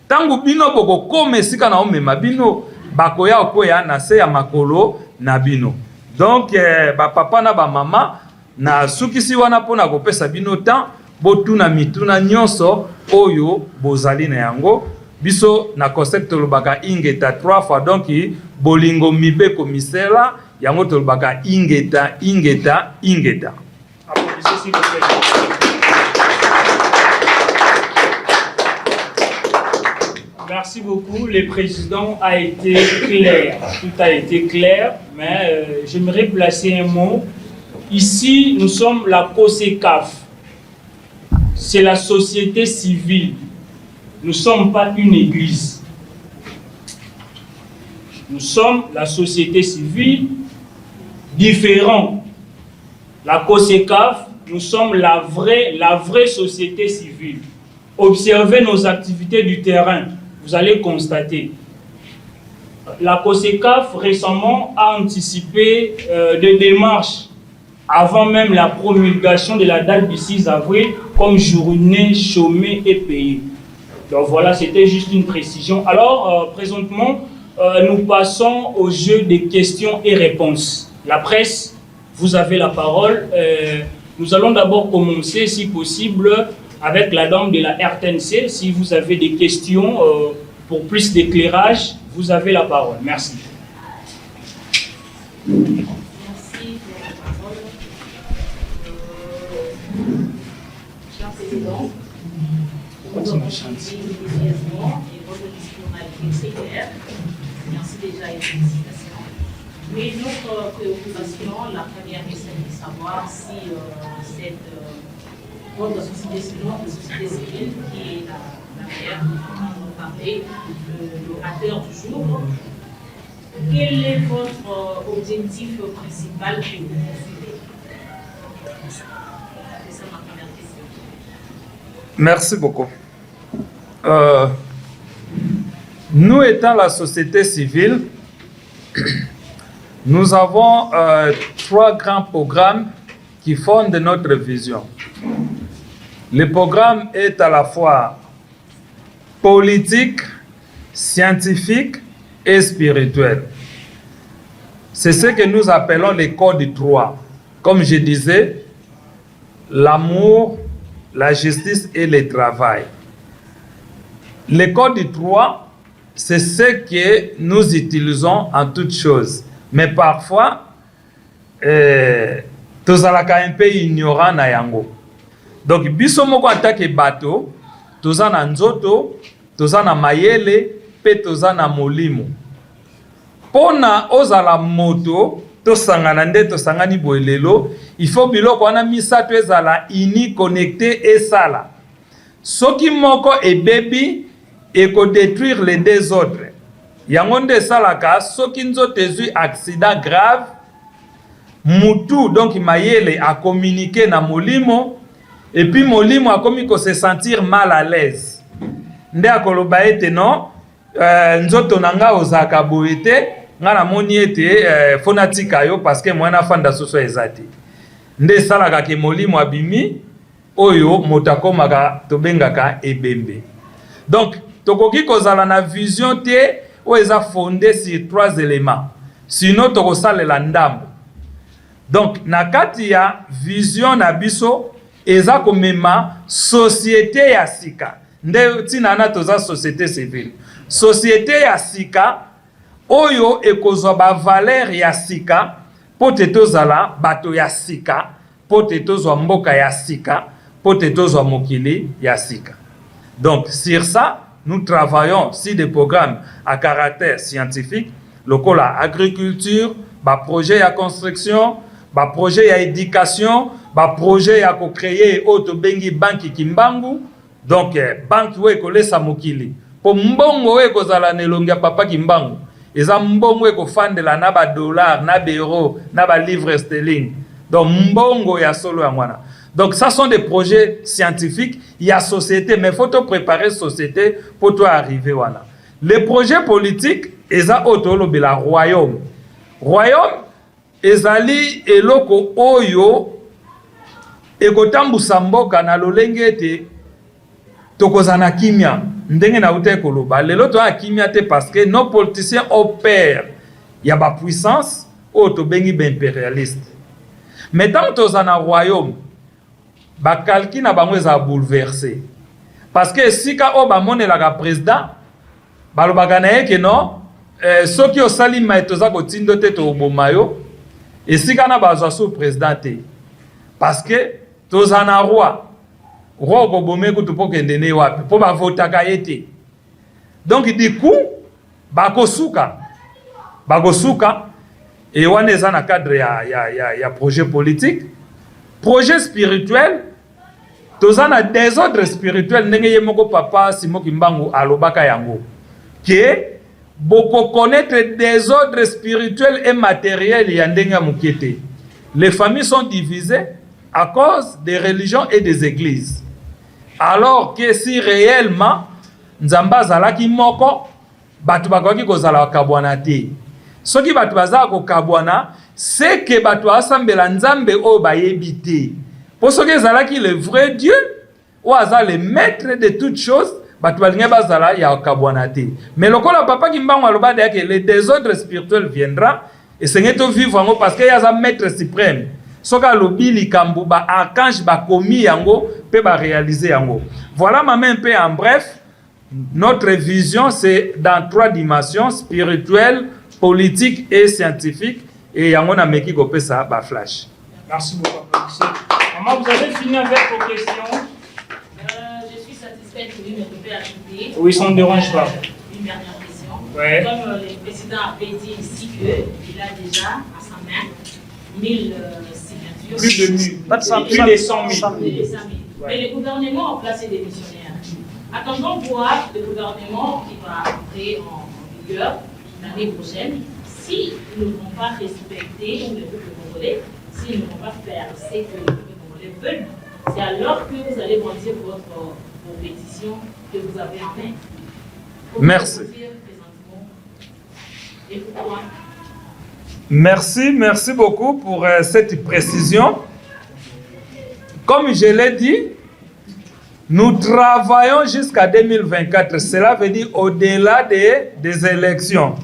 tangu bino boko kome sika na omema bino bakoya okoya na se ya makolo na bino. Donc ba papa na ba mama na sukisi wana pona kopesa bino temps botuna mituna nyonso oyo bozali na yango biso na concept lobaka ingeta 3 fois donc bolingo mibe komisela yango tolobaka ingeta. Applaudissez s'il vous plaît. Merci beaucoup. Le président a été clair. Tout a été clair, mais j'aimerais placer un mot. Ici, nous sommes la COSECAF. C'est la société civile. Nous ne sommes pas une église. Nous sommes la société civile différente. La COSECAF, nous sommes la vraie société civile. Observez nos activités du terrain. Vous allez constater. La COSECAF récemment a anticipé des démarches avant même la promulgation de la date du 6 avril comme journée chômée et payée. Donc voilà, c'était juste une précision. Alors, présentement, nous passons au jeu des questions et réponses. La presse, vous avez la parole. Nous allons d'abord commencer, si possible, avec la dame de la RTNC. Si vous avez des questions pour plus d'éclairage, vous avez la parole. Merci. Merci pour la parole. Cher Président, vous avez brièvement et votre discours a été très clair. Merci déjà et félicitations. Mais notre préoccupation, la première est celle de savoir si votre société civile, qui est la mère, dont on parlait, l'orateur du jour, quel est votre objectif principal que vous poursuivez? C'est ma première question. Merci beaucoup. Nous étant la société civile, nous avons 3 grands programmes qui fondent notre vision. Le programme est à la fois politique, scientifique et spirituel. C'est ce que nous appelons les codes 3. Comme je disais, l'amour, la justice et le travail. Le code 3, c'est ce que nous utilisons en toutes choses. Mais parfois, tozalaka un peu ignorant na yango. Donc, biso moko atake bato, toza na nzoto, toza na mayele, pe toza na molimo. Pona ozala moto, tosangana nde tosangani boelelo, il faut biloko wana misato ezala ini connecté et sala. Soki moko ebebi, eko détruire les deux autres. Yango nde salaka, soki nzoto ezui accident grave, mutu, donc mayele a communiqué na molimo, et puis molimo a commis ko se sentir mal à l'aise. Nde akoloba ete non, nzoto nanga ozaka boete, nga na moni ete fonatika yo parce que mwana fanda soso ezati. Nde salaka ke molimo abimi, oyo motakomaka tobengaka ebembe. Donc, tokoki kozala na vision te o eza fondé sur 3 éléments. Sinon tokosalela ndambo. Donc na kati ya vision na biso eza komema société ya sika. Nde tina na toza société civile. Société ya sika oyo ekozwa ba valeur ya sika pote tozala bato ya sika, pote tozwa mboka ya sika, pote tozwa mokili ya sika. Donc sur ça, nous travaillons sur des programmes à caractère scientifique, local à agriculture, bas projet à construction, bas projet à éducation, bas projet à créer auto bengi banki kimbangu, donc banki we ko lesa mokili. Po mbongo we ko zala nelonga papa kimbangu, eza mbongo we ko fandela na ba dollar, na ba euro, na ba livre sterling. Donc mbongo ya solo ya mwana. Donc ça sont des projets scientifiques, il y a société, mais il faut te préparer société pour toi arriver voilà. Les projets politiques, eza otolobi la royaume. Royaume, ezali eloko oyo ekotambusa mboka na lolenge ete tokozana kimia. Ndenge na ute koloba. Lelo to a kimia te parce que nos politiciens opèrent. Il y a ba puissance, oto bengi ba impérialiste. Mais tant tozana royaume, ba kalki na bango eza bouleversé parce que sika o ba monelaka président balobaka na ye ke non soki osali mai toza kotindo te to oboma yo esika na bazwa sous président te parce que toza na roi okobome kutu po kende ne wapi po bavotaka ye te. Donc du coup bakosuka et wana eza na cadre ya projet politique, projet spirituel. Tozana désordre spirituel ndenge ye moko papa Simoki Mbangu alobaka yango que beaucoup connaître désordre spirituel et matériel ya ndenge mukete. Les familles sont divisées à cause des religions et des églises. Alors que si réellement nzamba zalaki moko batu bakoki kozala kabwana te. Soki batu bazala ko kabwana c'est que batu asambela nzambe o bayebi te. Pour ce que zalaki le vrai Dieu, ou aza le maître de toutes choses, batu balinga bazala ya kabwana te. Mais lokola papa Kimbangu aloba de que le désordre spirituel viendra et sengeto vivre yango parce que yaza maître suprême. Soka lobi likambu ba archange ba komi yango pe ba réaliser yango. Voilà ma main un peu en bref. Notre vision c'est dans 3 dimensions, spirituelle, politique et scientifique, et yango na meki ko pesa ba flash. Merci beaucoup. Maman, vous avez fini avec vos questions? Je suis satisfaite, oui, mais vous pouvez ajouter. Oui, ça ne dérange pas. Une dernière question. Ouais. Comme le président avait dit ici qu'il a déjà à sa main 1000 signatures. Plus de 1000. Plus de 100 000. Ouais. Mais le gouvernement a placé des missionnaires. Attendons voir le gouvernement qui va entrer en vigueur l'année prochaine. S'ils ne vont pas respecter le peuple congolais, s'ils ne vont pas faire ce que le peuple congolais veut, c'est alors que vous allez brandir vos pétitions que vous avez en main. Merci. Merci beaucoup pour cette précision. Comme je l'ai dit, Nous travaillons jusqu'à 2024. Cela veut dire au-delà des élections.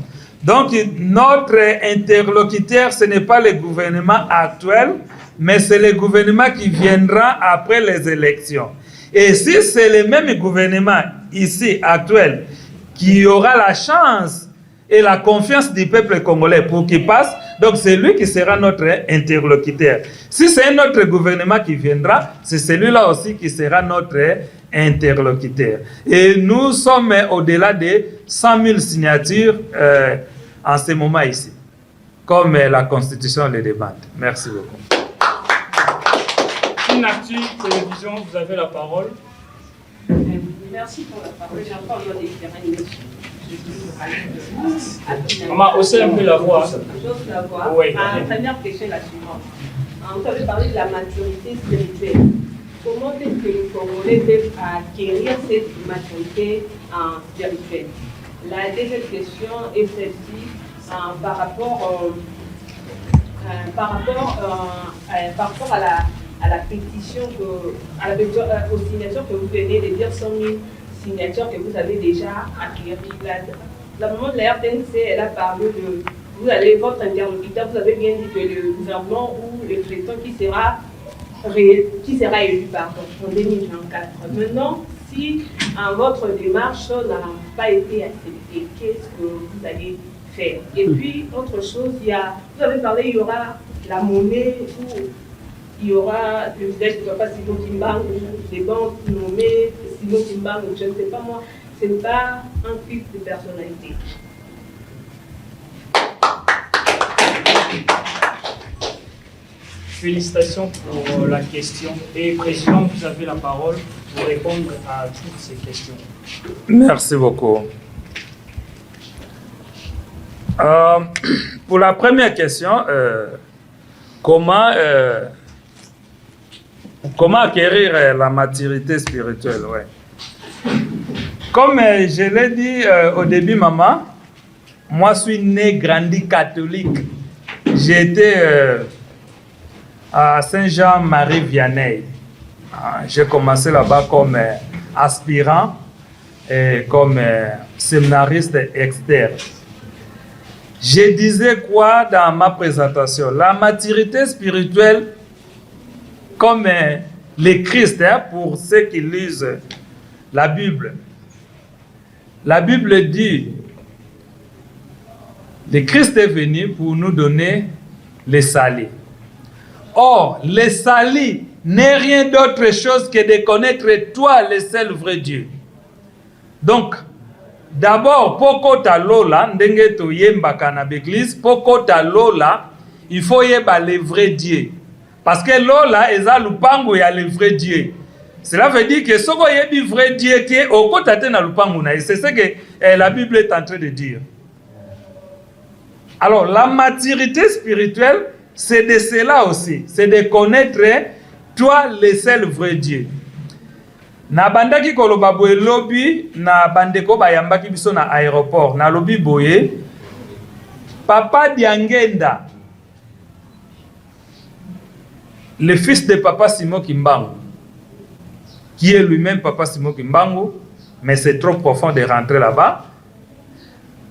Donc, notre interlocuteur, ce n'est pas le gouvernement actuel, mais c'est le gouvernement qui viendra après les élections. Et si c'est le même gouvernement ici, actuel, qui aura la chance et la confiance du peuple congolais pour qu'il passe, donc c'est lui qui sera notre interlocuteur. Si c'est un autre gouvernement qui viendra, c'est celui-là aussi qui sera notre interlocuteur. Et nous sommes au-delà de 100 000 signatures en ce moment ici, comme la Constitution le demande. Merci beaucoup. Inactu Télévision, vous avez la parole. Merci pour la parole. J'ai encore le Maman, haussez un peu la voix. J'ose la voix. Oui. Ma première question est la suivante. Vous avez parlé de la maturité spirituelle. Comment est-ce que les Congolais peuvent acquérir cette maturité spirituelle? La deuxième question est celle-ci par rapport à la pétition, aux signatures que vous venez de dire, 100 000 signatures que vous avez déjà acquéries. La maman de la RTNC, elle a parlé de, votre interlocuteur, vous avez bien dit que le gouvernement ou le président qui sera élu en 2024. Maintenant, si votre démarche n'a pas été acceptée, qu'est-ce que vous allez faire? Et puis, autre chose, vous avez parlé, il y aura la monnaie ou il y aura le visage de Papa Simon Kimbangu, des banques nommées Simon Kimbangu, je ne sais pas moi, ce n'est pas un type de personnalité. Félicitations pour la question. Et Président, vous avez la parole pour répondre à toutes ces questions. Merci beaucoup. Pour la première question, comment acquérir la maturité spirituelle, ouais. Comme je l'ai dit au début, maman, moi je suis né, grandi catholique. J'étais à Saint-Jean-Marie-Vianney. J'ai commencé là-bas comme aspirant et comme séminariste externe. Je disais quoi dans ma présentation? La maturité spirituelle, comme le Christ, pour ceux qui lisent la Bible. La Bible dit, le Christ est venu pour nous donner le salut. Or, le salut n'est rien d'autre chose que de connaître toi, le seul vrai Dieu. Donc, d'abord, poko ta lola, ndenge to yembaka na l'église, poko ta lola, il faut yeba le vrai Dieu. Parce que lola, eza lupango ya le vrai Dieu. Cela veut dire que soko yebi vrai Dieu qui est au côté na lupango na. C'est ce que la Bible est en train de dire. Alors, la maturité spirituelle, c'est de cela aussi. C'est de connaître toi, le seul vrai Dieu. Na bandaki koloba boye lobi na bandeko bayambaki biso na aéroport na lobi boye Papa Diangenda, le fils de Papa Simon Kimbangu, qui est lui-même Papa Simon Kimbangu, mais c'est trop profond de rentrer là-bas,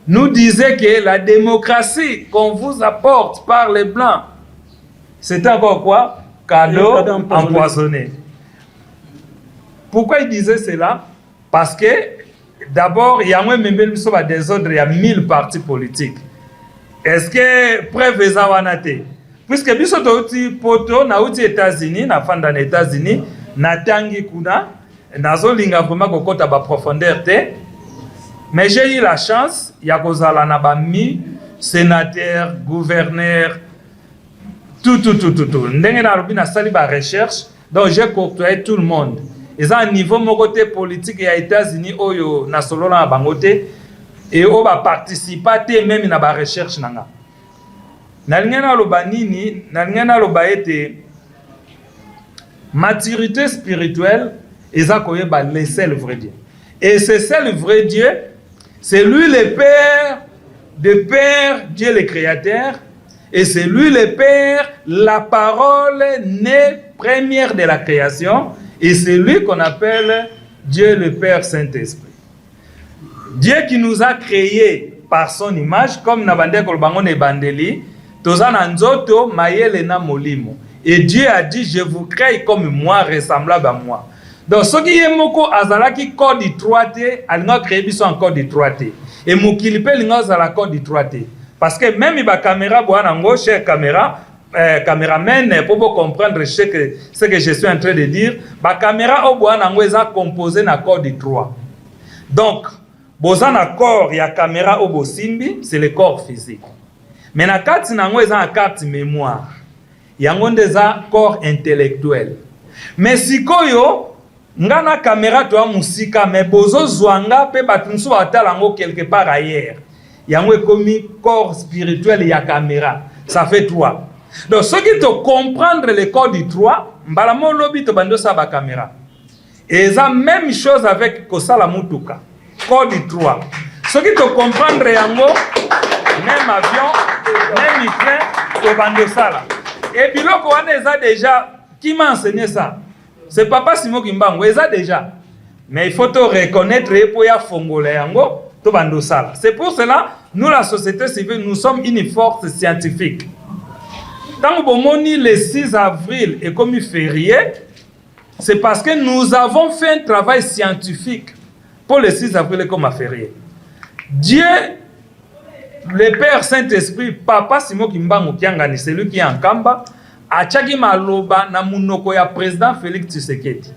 nous disait que la démocratie qu'on vous apporte par les Blancs, c'est encore quoi? Cadeau empoisonné. Pourquoi il disait cela? Parce que d'abord, il y a moins même des désordres, il y a 1000 partis politiques. Est-ce que preuve est zawanate? Puisque biso touti poto na uti États-Unis, na fanda na États-Unis, na tangi kuna, nazo linga vraiment kokota ba profondeur te. Mais j'ai eu la chance, ya kozala na ba mi sénateur, gouverneur, tout. Ndenge na lobi na sali ba recherche, donc j'ai côtoyé tout le monde. Ils ont un niveau mon côté politique et aux États-Unis oyo na solo na bangote et on va participer même na ba recherche nanga. Na lingana loba nini, na lingana loba ete maturité spirituelle eza koyeba le seul vrai Dieu. Et c'est le vrai Dieu, c'est lui le Père de Père, Dieu le Créateur, et c'est lui le Père, la parole née première de la création. Et c'est lui qu'on appelle Dieu le Père Saint-Esprit. Dieu qui nous a créés par son image, comme Nabande Kolbango ne Bandeli, Tozana Nzoto, Mayele na Molimo. Et Dieu a dit, je vous crée comme moi, ressemblable à moi. Donc, ce qui est moko azalaki code du 3T, alinga créé biso en code du 3T. Et mokilipe linga azala code du 3T. Parce que même la caméra, chère caméraman, pour comprendre ce que je suis en train de dire, la caméra est composée na code du 3. Donc, boza na corps ya caméra au bosimbi, c'est le corps physique. Mais na carte nango eza na carte mémoire. Yango ndeza corps intellectuel. Mais sikoyo ngana caméra to musika mais bozo zwanga pe batunsu atalango quelque part ailleurs. Yango ekomi corps spirituel ya caméra. Ça fait 3. Donc ce qui te comprendre le corps du 3, mbalamo lobi to bando sa ba caméra. Et ça même chose avec kosala mutuka. Corps du 3. Ce qui te comprendre yango même avion, même train to bando sala. Et biloko wana eza déjà qui m'a enseigné ça? C'est Papa Simon Kimbangu, eza déjà. Mais il faut te reconnaître pour ya fongola yango to bando sala. C'est pour cela nous la société civile nous sommes une force scientifique. Tant que le 6 avril est comme férié, c'est parce que nous avons fait un travail scientifique pour le 6 avril comme férié. Dieu, le Père Saint-Esprit, Papa Simon Kimbangu Kiangani, c'est lui qui est en Kamba, a tchaki maloba na munoko ya président Félix Tshisekedi.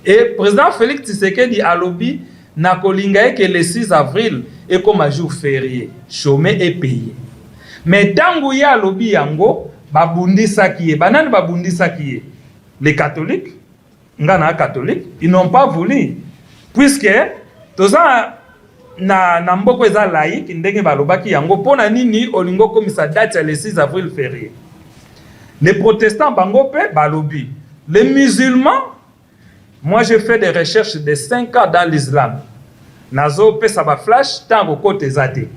Et président Félix Tshisekedi a lobby na kolinga que le 6 avril est comme un jour férié, chômé et payé. Mais tango ya lobby yango, babundisa qui est, banane babundisa qui est. Les catholiques, ngana catholiques, ils n'ont pas voulu, puisque tout ça na mboko eza laïque ndenge balobaki yango pona nini olingo komisa date le 6 avril férié. Les protestants bangope balobi. Les musulmans, moi j'ai fait des recherches de 5 ans dans l'islam. Nazo pe saba flash tango kote zate.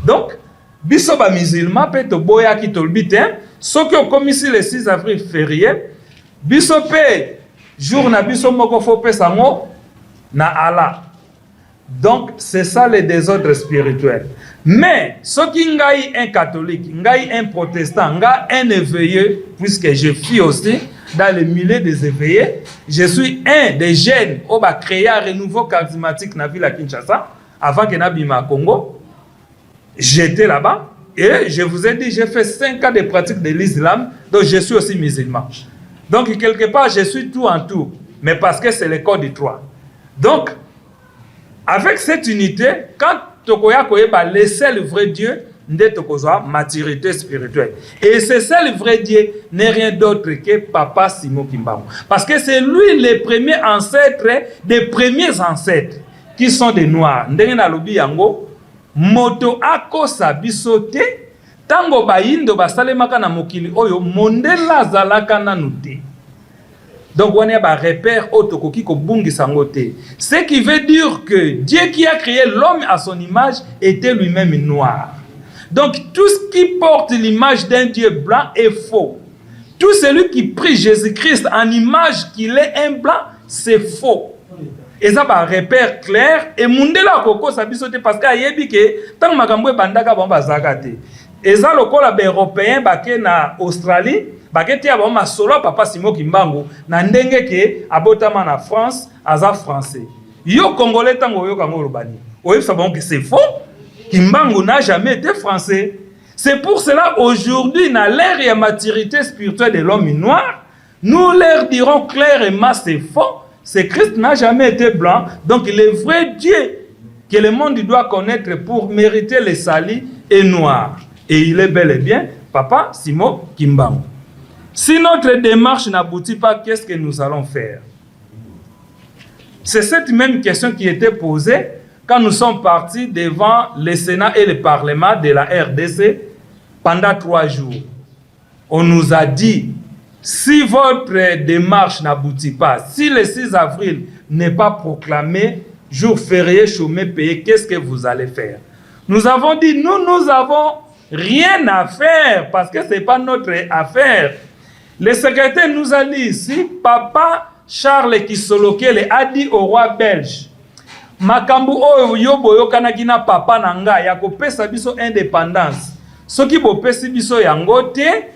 Donc biso ba musulman pe to boya ki tolbite, so ki okomisi le 6 avril férié, biso pe jour na biso moko fo pe sango na Allah. Donc c'est ça le désordre spirituel. Mais ce qui ngai un catholique, ngai un protestant, ngai un éveillé, puisque je suis aussi dans le milieu des éveillés, je suis un des jeunes qui a créé un renouveau charismatique dans la ville de Kinshasa, avant que Nabima Congo. J'étais là-bas et je vous ai dit, j'ai fait 5 ans de pratique de l'islam, donc je suis aussi musulman. Donc quelque part, je suis tout en tout, mais parce que c'est le code du 3. Donc, avec cette unité, quand Tokoya Koyeba, le seul vrai Dieu, n'est Tokozoa, maturité spirituelle. Et ce seul vrai Dieu n'est rien d'autre que Papa Simon Kimbangu. Parce que c'est lui le premier ancêtre des premiers ancêtres qui sont des Noirs. Ndengena lobi yango, moto ako sabisote, tango bayindo basalemaka na mokili oyo, mondela zalaka nanuté. Donc, on a un repère autokoki ko bungi sangote. Ce qui veut dire que Dieu qui a créé l'homme à son image était lui-même noir. Donc, tout ce qui porte l'image d'un Dieu blanc est faux. Tout celui qui prie Jésus-Christ en image qu'il est un blanc, c'est faux. Et ça va un repère clair. Et mundela koko sabisote parce que ayebi ke tant makambo bandaka bamba zakate. Et ça le kola européen baké na Australie. Baketi ya bama solo Papa Simon Kimbangu na ndenge ke abotama na France aza français. Yo congolais tango yo kango lobani. Oyo sabon que c'est faux. Kimbangu n'a jamais été français. C'est pour cela aujourd'hui dans l'ère et maturité spirituelle de l'homme noir, nous leur dirons clairement c'est faux. C'est Christ n'a jamais été blanc. Donc le vrai Dieu que le monde doit connaître pour mériter le salut est noir. Et il est bel et bien Papa Simon Kimbangu. Si notre démarche n'aboutit pas, qu'est-ce que nous allons faire? C'est cette même question qui était posée quand nous sommes partis devant le Sénat et le Parlement de la RDC pendant 3 jours. On nous a dit, si votre démarche n'aboutit pas, si le 6 avril n'est pas proclamé jour férié, chômé, payé, qu'est-ce que vous allez faire? Nous avons dit, nous avons rien à faire parce que ce n'est pas notre affaire. Le secrétaire nous a dit, si Papa Charles Kisolokele a dit au roi belge, makambu oyo yo boyokanaki na papa na nga ya kopesa biso indépendance. Soki bopesi biso yango te,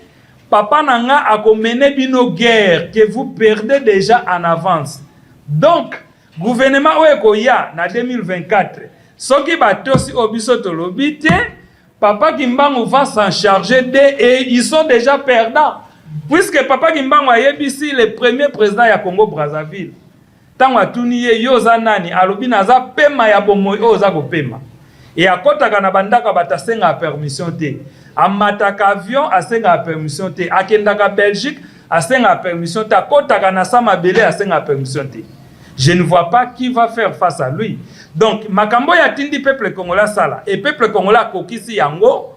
papa na nga akomene bino guerre que vous perdez déjà en avance. Donc, gouvernement oyo ekoya na 2024, soki batosi obiso tolobi te, Papa Kimbangu va s'en charger et ils sont déjà perdants. Puisque Papa Kimbangu a yebisi le premier président ya Congo Brazzaville. Tango atuniye yoza nani alobi naza pema ya bomoy oza ko pema. Et akotaka na bandaka batasenga permission te. Amataka avion asenga permission te. Akendaka Belgique asenga permission te. Akotaka na Samabele asenga permission te. Je ne vois pas qui va faire face à lui. Donc, makambo ya tindi peuple congolais sala et peuple congolais kokisi yango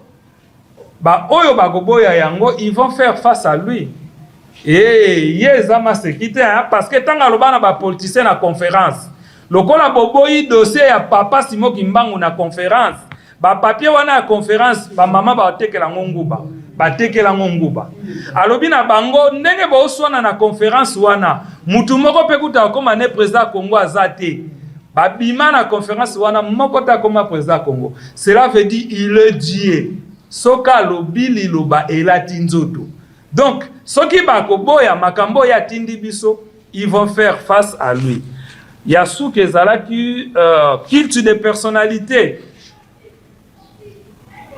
ba oyo bagoboya yango, ils vont faire face à lui. Et yezama sekite parce que tanga lobana ba politicien na conférence. Lokola boboyi dossier ya papa Simo Kimbangu na conférence. Ba papier wana ya conférence ba mama ba tekela ngonguba. Ba tekela ngonguba. Alobi na bango ndenge bo swana na conférence wana. Mutu moko pe kuta koma ne président Congo azate. Babima na conférence wana moko ta koma président Congo. Cela veut dire il est Dieu. Soka lobi liloba elati nzoto. Donc, soki bakoboya makambo ya tindi biso, ils vont faire face à lui. Yasu kezalaki culte de personnalité.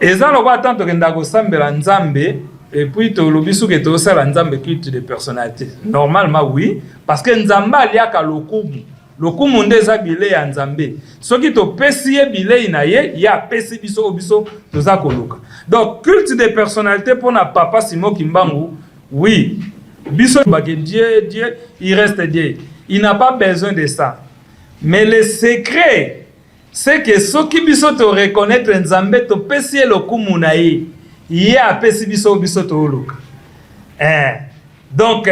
Ezalo ba tanto kenda ko sambela nzambe et puis to lobisu ke to sala nzambe culte de personnalité. Normalement oui, parce que nzamba aliaka lokumu. Lokumu ndeza bile ya nzambe. Soki to pesi ye bile na ye, ya pesi biso obiso toza koluka. Donc culte de personnalité pour na papa Simo Kimbangu, oui. Biso bagé Dieu, il reste Dieu. Il n'a pas besoin de ça. Mais le secret, c'est que ceux qui biso te reconnaître nzambe to pesi lokumu na ye, ya pesi biso to oluka. Donc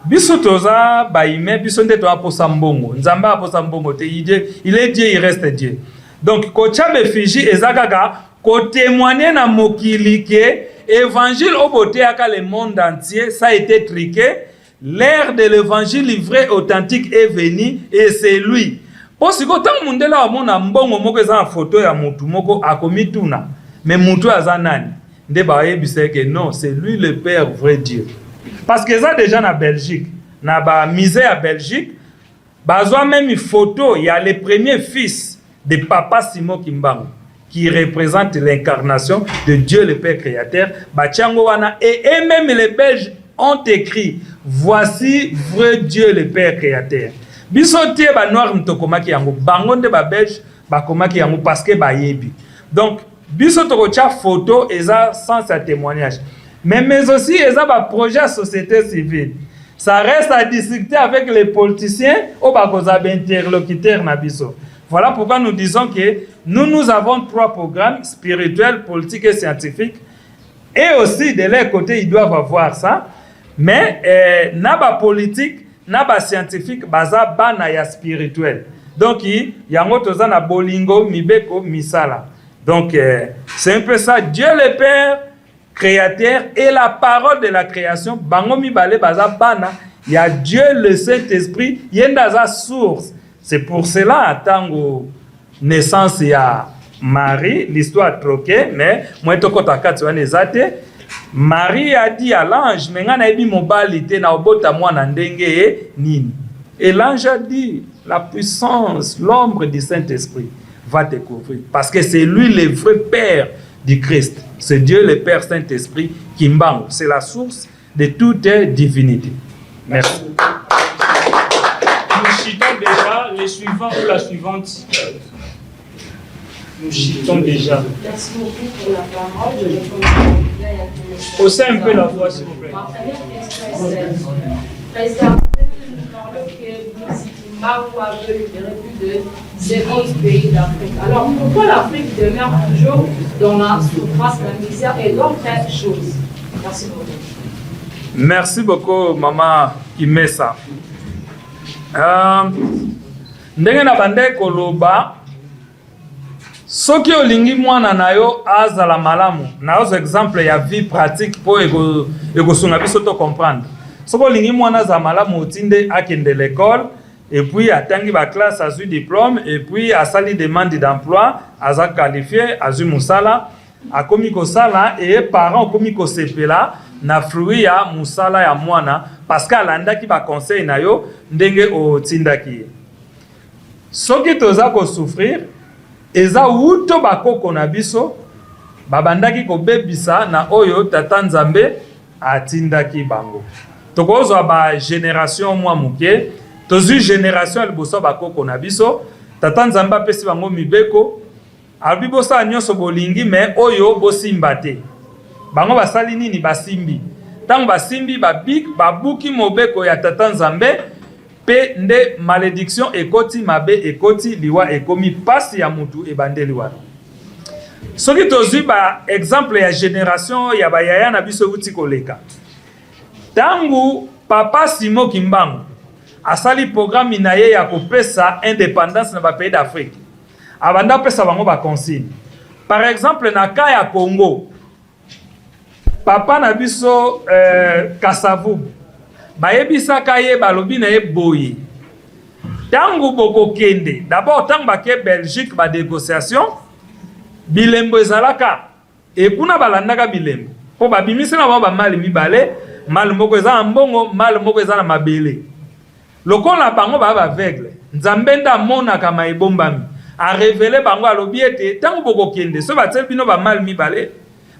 biso toza baime biso nde to aposa mbongo nzamba aposa mbongo te il est Dieu, il reste Dieu. Donc kochabe Fiji ezakaka ko témoigner na mokili ke évangile oboté aka le monde entier, ça a été triqué. L'ère de l'évangile vrai authentique est venue et c'est lui. Parce que tant mundela amona mbongo moko eza photo ya mutu moko akomituna mais mutu azanani nde ba yebise que non, c'est lui le Père vrai Dieu. Parce que ça déjà na Belgique, na ba misé à Belgique, bazwa même une photo, il y a le premier fils de papa Simo Kimbangu qui représente l'incarnation de Dieu le Père créateur, bachango wana et même les Belges ont écrit voici vrai Dieu le Père créateur. Bisoté ba noir mtokomaki yango, bangonde ba Belge bakomaki yango parce que ba yebi. Donc bisoto cha photo eza sans sa témoignage. Mais aussi, il y a un projet de société civile. Ça reste à discuter avec les politiciens ou les interlocuteurs. Voilà pourquoi nous disons que nous avons 3 programmes spirituels, politiques et scientifiques. Et aussi, de leur côté, ils doivent avoir ça. Mais, naba politique, naba scientifique, baza bana spirituel. Donc, il y a un bolingo, mibeko, misala. Donc, c'est un peu ça. Dieu le Père créateur et la parole de la création bangomi bale baza bana il y a Dieu le Saint-Esprit yenda za source. C'est pour cela tango naissance ya Marie, l'histoire troquée mais moi tokota kati wana ezate Marie a dit à l'ange menga na ebi mobali te na obota mwana ndenge nini et l'ange a dit la puissance, l'ombre du Saint-Esprit va te couvrir parce que c'est lui le vrai Père du Christ. C'est Dieu le Père Saint-Esprit Kimbangu. C'est la source de toute divinité. Merci. Nous citons déjà les suivants ou la suivante. Nous citons déjà. Merci beaucoup pour la parole. Haussez un peu la voix, s'il vous plaît. Président, Maroc avait libéré plus de 50 pays d'Afrique. Alors pourquoi l'Afrique demeure toujours dans la souffrance, la misère et donc quelque chose? Merci beaucoup. Merci beaucoup, Maman Kimesa. Ndenge na bande koloba soki olingi mwana na yo azala malamu na yo exemple ya vie pratique po eko sunga biso to comprendre. soko lingi mwana za malamu otinde akende l'école et puis atangi ba classe azu diplôme et puis asali demande d'emploi aza qualifié azu musala akomi kosala et parents komi kosepela na fruit ya musala ya mwana parce que alandaki ba conseil na yo ndenge otindaki soki toza ko souffrir eza uto bakoko na biso babandaki kobebisa na oyo tata Nzambe atindaki bango tokozwa ba génération mwa muke tozu génération liboso bakoko na biso tata Nzambe apesi bango mibeko abibosa nyonso bolingi mais oyo bosimba te bango basali nini basimbi tango basimbi babuki mobeko ya tata Nzambe pe nde malédiction ekoti mabe ekoti liwa ekomi pasi ya mutu ebandeli wana soki tozwi ba exemple ya génération ya bayaya na biso uti koleka tangu papa Simon Kimbangu asali programme na ye ya kopesa indépendance na ba pays d'Afrique abanda pesa bango ba consigne par exemple na ka ya Congo papa na biso Kasavubu bayebisaka ye balobi na ye boye tangu bokokende d'abord tangu bake Belgique ba négociation bilembo ezalaka ekuna balandaka bilembo po babimisi na ba mali mibale mal moko eza na mbongo mal moko eza na mabele lokola bango ba aveugle Nzambe nda monaka maibombami a révélé bango alobi ete tangu bokokende so batseli bino ba mal mibale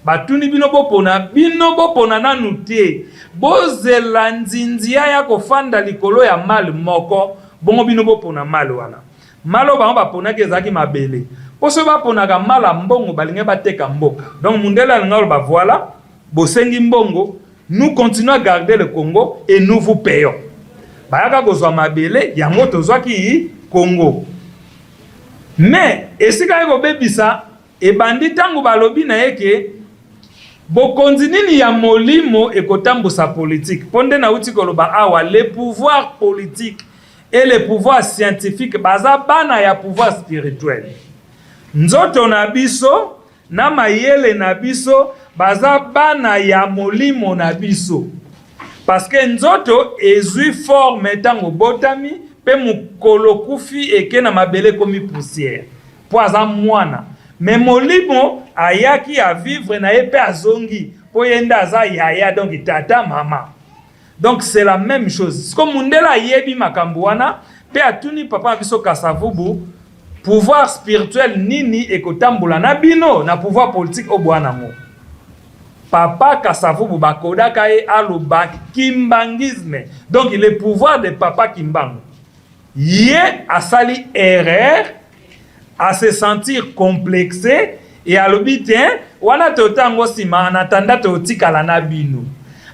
batuni bino bopona nanu te bozela nzinzia ya kofanda likolo ya mal moko bongo bino bopona mal wana malo bango baponaki ezalaki mabele poso baponaka mala mbongo balingi bateka mboka donc mundela alinga oloba voilà bosengi mbongo nous continuons à garder le Congo et nous vous payons bayaka kozwa mabele yango tozwaki Congo mais esika yeko bebisa ebandi tangu balobi na yeke bokonzi nini ya molimo ekotambusa politique ponde na uti koloba awa les pouvoirs politiques et les pouvoirs scientifiques baza bana ya pouvoir spirituel nzoto na biso na mayele na biso baza bana ya molimo na biso parce que nzoto ezui forme tango botami pe mukolo kufi eke na mabele komi poussière po aza mwana mais molimo ayaki a vivre na ye pe azongi po yenda aza yaya donc tata mama donc c'est la même chose comme mundela yebi makambo wana pe atuni papa biso Kasavubu pouvoir spirituel nini ekotambola na bino na pouvoir politique obwana mo papa Kasavubu bakodaka ye aloba kimbangisme donc le pouvoir de papa Kimbangu ye asali erreur à se sentir complexé et alobi te wana totango sima en attendant totikala na bino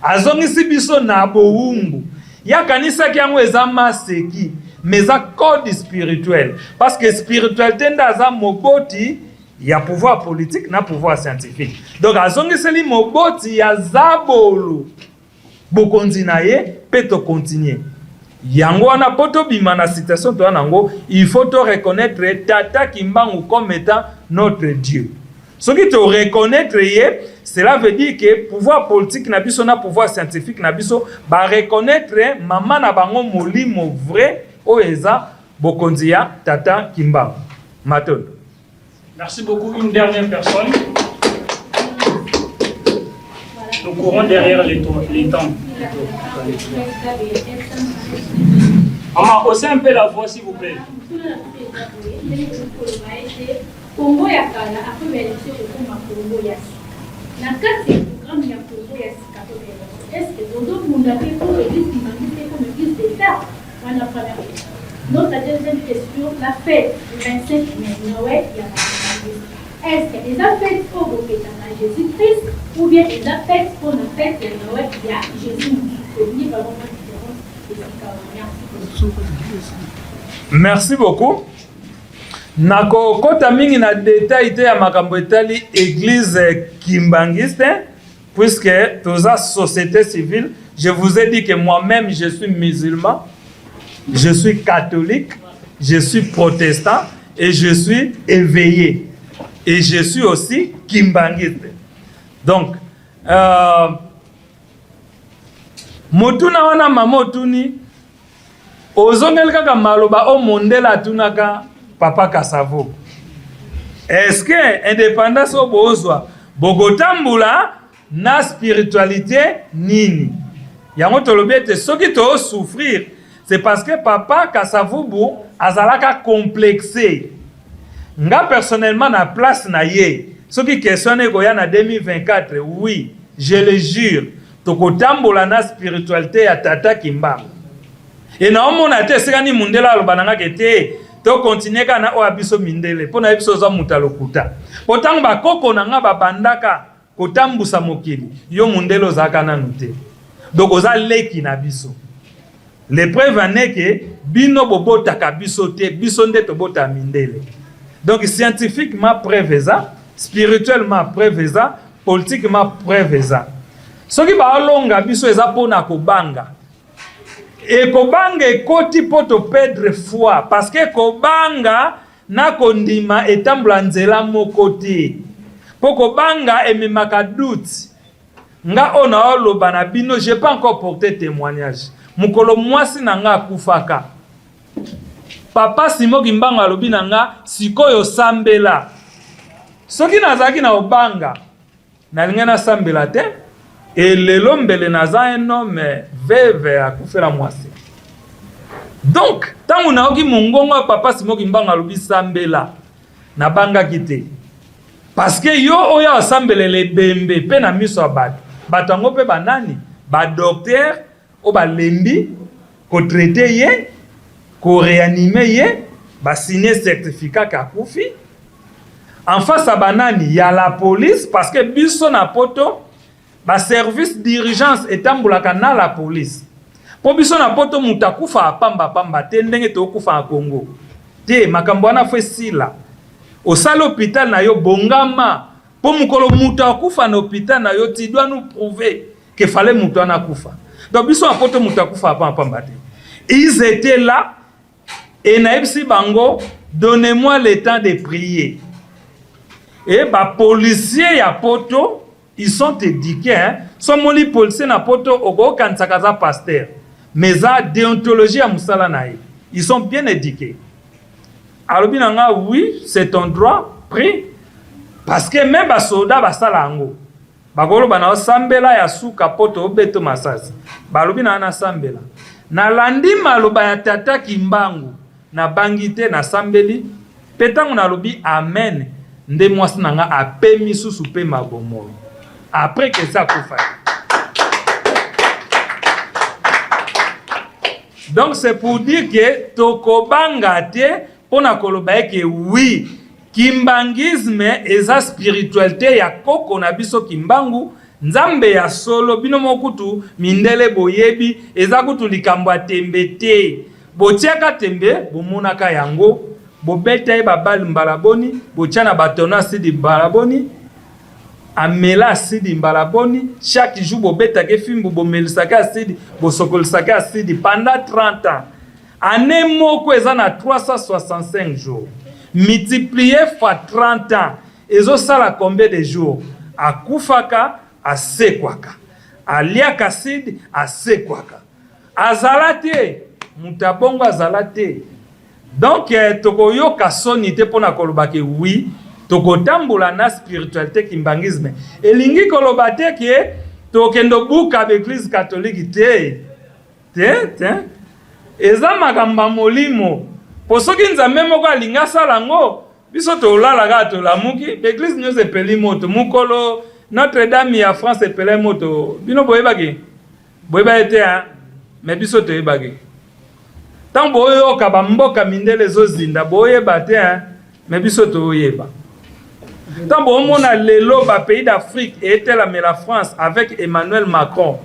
azongisi biso na boumbu yakanisaki yango eza maseki mais ça code spirituel parce que spiritualité ndaza moboti ya pouvoir politique na pouvoir scientifique donc azongiseli moboti ya zabolo bokonzi na ye pe to continuer yango wana poto bima na citation to nango il faut to reconnaître tata Kimbangu comme étant notre Dieu ce qui te reconnaître ye cela veut dire que pouvoir politique na biso na pouvoir scientifique na biso ba reconnaître maman na bango molimo vrai oeza bokonzi ya tata Kimbangu Matondo. Merci beaucoup. Une dernière personne. Nous courons derrière les temps. Maman, haussez un peu la voix s'il vous plaît. Congo ya kala après l'élection de Congo ya na kati programme ya Congo ya sikatobe est-ce que vous mondate pour le disque qui comme église d'État on a pas notre deuxième question la fête du 25 mai Noël ya est-ce que les fêtes pour le Jésus-Christ ou bien les fêtes pour la fête de Noël il y a Jésus c'est vraiment différent. Merci beaucoup. Nako kota mingi na détail te ya makambo etali église kimbangiste puisque toza société civile. Je vous ai dit que moi-même je suis musulman, je suis catholique, je suis protestant et je suis éveillé et je suis aussi kimbangiste. Donc motuna wana mama otuni ozongeli kaka maloba o mondela atunaka papa Kasavubu. Est-ce que indépendance o bozwa bokotambula na spiritualité nini? Yango tolobi ete soki to souffrir, c'est parce que papa Kasavubu azalaka complexé. Nga personnellement na place na ye, soki question ekoya na 2024, oui, je le jure, tokotambola na spiritualité ya tata Kimbangu. Et na omona te sekani mundela alobananga kete to continuer kana o abiso mindele pona biso za mutalokuta. Potang ba koko na nga babandaka kotambusa mokili, yo mundelo zaka nanu te. Donc oza leki na biso. L'épreuve ane ke bino bobotaka biso te, biso nde tobota mindele. Donc scientifiquement préveza, spirituellement préveza, politiquement préveza. Soki ba longa biso eza pona kobanga. Et kobanga ekoti poto perdre foi parce que kobanga na kondima etambula nzela mokoti. Po kobanga ememaka doute. Nga ona oloba na bino, j'ai pas encore porté témoignage. Mukolo mwasi na nga akufaka. Papa Simon Kimbangu alobi na nga sikoyo sambela. Soki nazaki na obanga na lingena sambela te. Et lelo mbele naza un homme veve akufela mwasi. Donc, tangu naoki mongongo papa Simon Kimbangu alobi sambela na banga kite. Parce que yo oya asambelele bembe pe na miso abatu. Batango pe banani, ba docteur o ba lembi ko traiter ye, ko réanimer ye, ba signer certificat kakufi. En face à banani, ya la police parce que biso na poto ba service d'urgence etambulaka na la police. Po biso na poto mutakufa pamba te ndenge to kufa na Congo. Te makambo wana fwe sila. Au sale hôpital na yo bongama. Po mukolo muta akufa na hôpital na yo ti doit nous prouver que fallait muta na kufa. Donc biso na poto mutakufa pamba te. Ils étaient là et naibsi bango, donnez-moi le temps de prier. Et ba policiers ya poto ils sont éduqués, hein. Somoli policiers na poto ogo kansakaza pasteur. Mais la déontologie à Moussala naï. Ils sont bien éduqués. Alors bien oui, c'est ton droit, prie. Parce que même les soldats basala ango. Bagolo bana sambela ya suka poto obeto masasi. Balobi na sambela. Na landi maloba ya tata Kimbangu na bangite na sambeli. Petango na lobi amen. Nde mwasi nanga apemi susu pe mabomolo. Après que ça kufa. Donc c'est pour dire que tokobanga te pona koloba ke oui, kimbangisme eza spiritualité ya koko na biso Kimbangu, nzambe ya solo bino mokutu mindele boyebi eza kutu likambo tembe te. Botiaka tembe bomonaka yango, bobeta e babali mbalaboni, botiana batona sidi mbalaboni. Amela asidi mbalaboni, chaque jour bobeta ke fimbu bomelisaka asidi, bosokolisaka asidi pendant 30 ans. Année moko eza na 365 jours. Multiplié fois 30 ans. Ezo sala combien de jours? Akufaka, asekwaka. Aliaka asidi, asekwaka. Azalate, mutabongo azalate. Donc, tokoyo kasoni te pona kolobake oui. Tokotambola na spiritualité kimbangisme. Elingi kolobate ke tokendo buka l'église catholique te. Eza makamba molimo. Posoki nzambe moko alinga salango, biso tolala ga tolamuki, l'église nous epeli moto. Mukolo Notre-Dame ya France epele moto. Bino boyebaki. Boyeba ete hein, mais biso toyebaki. Tant boyo ka bamboka mindele zo zinda boyeba te hein, mais biso toyeba. Tant bon mona lelo ba pays d'Afrique était la France avec Emmanuel Macron.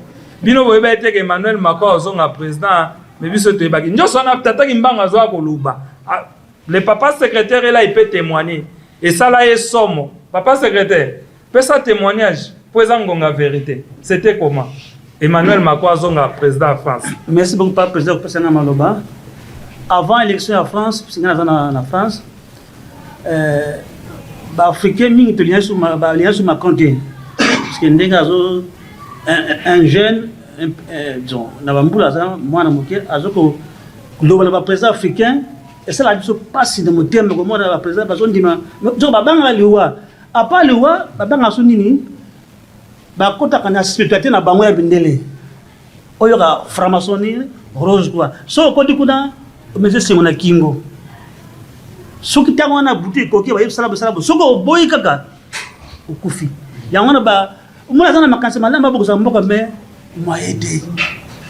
Bino boyeba ete que Emmanuel Macron zonga président mais biso te baki. Nyo sona tata Kimbangu zo akoluba. Le papa secrétaire là il peut témoigner. Et ça là est somme. Papa secrétaire, peut ça témoignage pour ngonga vérité. C'était comment? Emmanuel Macron zonga président de France. Merci beaucoup papa président Pesana Maloba. Avant l'élection en France, c'est en France. Africain mingi to lien sur ma compte parce que un jeune disons na bambula za mwana moke azoko loba na président africain et ça la biso passe de motembe comme na président bazo ndima zo babanga liwa apa liwa babanga so nini ba kota kana spiritualité na bango ya bindele oyo ka franc-maçonnerie rose quoi so ko dikuna mais c'est mon kingo soki tango na boutique koki ba yebsala basala soko boyi kaka ukufi yango ba mona sana makanse malamba bokuza mboka me moyede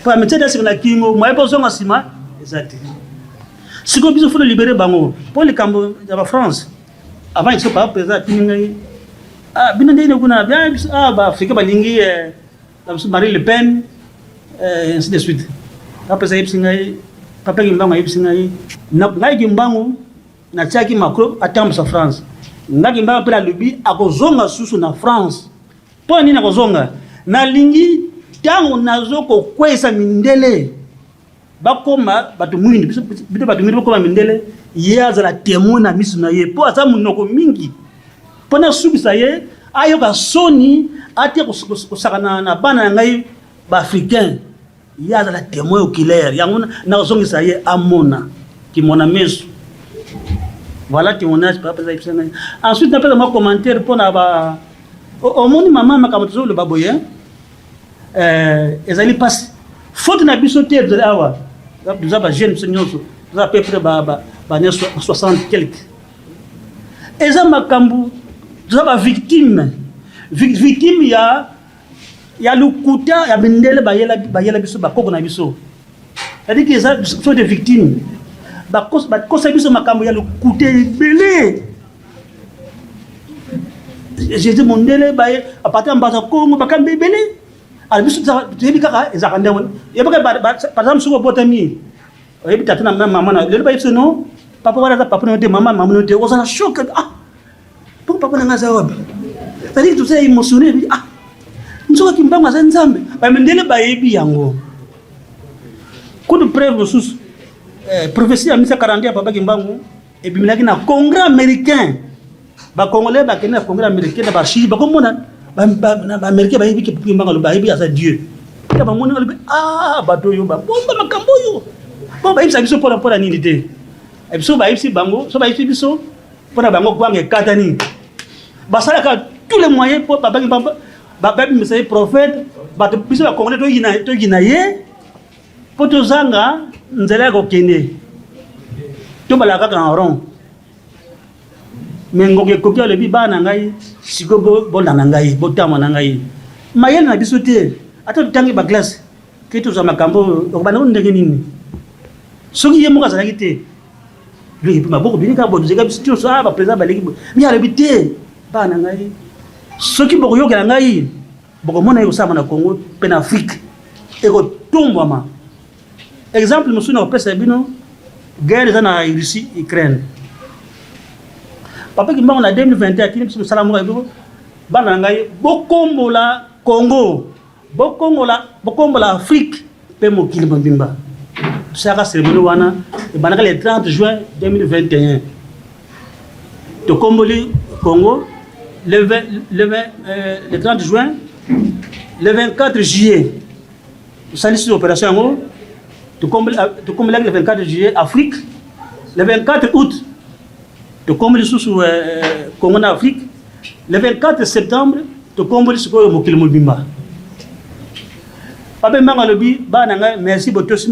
pa metede sima kingo moye po zonga sima exact siko biso faut libérer bango pour les cambo ya France avant il se pas président tingai bino ndene kuna bien ba Afrika balingi la Marine Le Pen ainsi de suite après ça yipsingai papa ngimbango yipsingai ngai ngimbango na tiaki Macron atambo sa France ngaki mbanga pela lubi akozonga susu na France po nini akozonga na lingi tango nazoko kwesa mindele bakoma batu mwindi bito batu mwindi bakoma mindele yaza la témoin na misu na ye po aza munoko mingi pona subisa ye ayoka soni atia kusakana na bana ngai ba africain yaza la témoin oculaire yango na kozongisa ye amona ki mona mesu. Voilà témoignage par rapport à ça. Ensuite, on a fait un commentaire pour la. Au monde, maman m'a commenté le baboye. Ils allaient passer. Faute n'a plus sauté de l'avoir. Nous avons jeune seigneur. Nous avons à peu près 60 quelques. Et ça m'a cambu. Nous avons victime. Victime, il y a le kouta, il y a bendele, il y a la biso, bakoko na biso. C'est-à-dire qu'ils sont des victimes. Bakosa biso makambo ya lokute belé Jésus mondele baye à partir de Congo bakambe belé alors biso tebi kaka ezakande won yebaka par exemple suko botami yebi tata na maman na le baye non papa wala papa no te maman no te osana choc pour papa na ngaza wabi c'est-à-dire tout ça émotionné nzoka kimbanga za nzambe ba mendele baye bi yango coup de preuve sous prophétie à 1940 papa Kimbangu et puis milaki na congrès américain ba congolais ba kena congrès américain ba chi ba komona ba américain ba yibiki Kimbangu ba yibi asa Dieu ka ba mona bato yo ba bomba makambo yo bomba yibisa biso pora nini te e biso ba yibisi bango so ba yibisi biso pora bango kwanga katani ba sala ka tous les moyens pour papa Kimbangu ba message prophète ba biso ba congolais to yina ye poto zanga nzela ko kende to balaka ka rond mengo ke kopia le bi bana ngai siko bona ngai botama ngai mayel na bisote ata tangi ba classe ke to za makambo ko bana ndenge nini soki yemo ka zala kite lui pe maboko binika bo zeka bisote so ba président ba leki mi ala bité bana ngai soki boko yoka ngai boko mona yo sama na Congo pe na Afrique e ko tombama. Exemple, nous sommes au Pessabino, guerre en Russie, Ukraine. Papa qui m'a en 2021, qui est Salamou, Banangaï, Bokombola, Congo, Bokombola, Afrique, Pemo Kilibambimba. Sarah Seremonowana, et Bananga le 30 juin 2021. Tokomboli, Congo, le 30 juin, le 24 juillet. Vous savez cette opération, comme le 24 juillet, Afrique, le 24 août, comme le sous Congo en Afrique, le 24 septembre, comme le sous Mokilmobimba. Papa Mangalobi, merci beaucoup, parce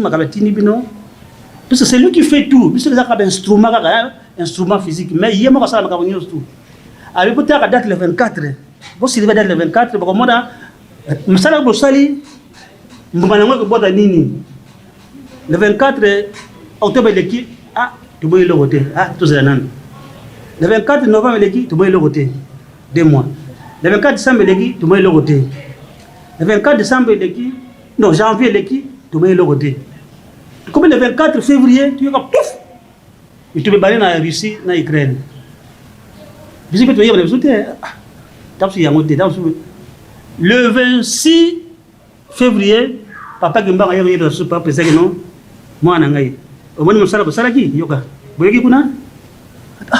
que c'est lui qui fait tout. Parce que c'est un instrument physique, mais il y a un ça tout. Avec peut-être la date le 24, vous savez la date le 24, parce que moi, je suis le 24 octobre, tu peux le voter. Tout ça. Le 24 novembre, tu peux le voter. 2 mois. Le 24 décembre, tu peux le voter. Le 24 décembre, non, janvier, tu peux le voter. Comme le 24 février, tu es comme pouf! Et tu peux aller en Russie, en Ukraine. Tu peux te dire, le 26 février, papa Kimbangu a eu super président. Moi, nangai. Au moins, je suis yoka. Vous voyez kuna?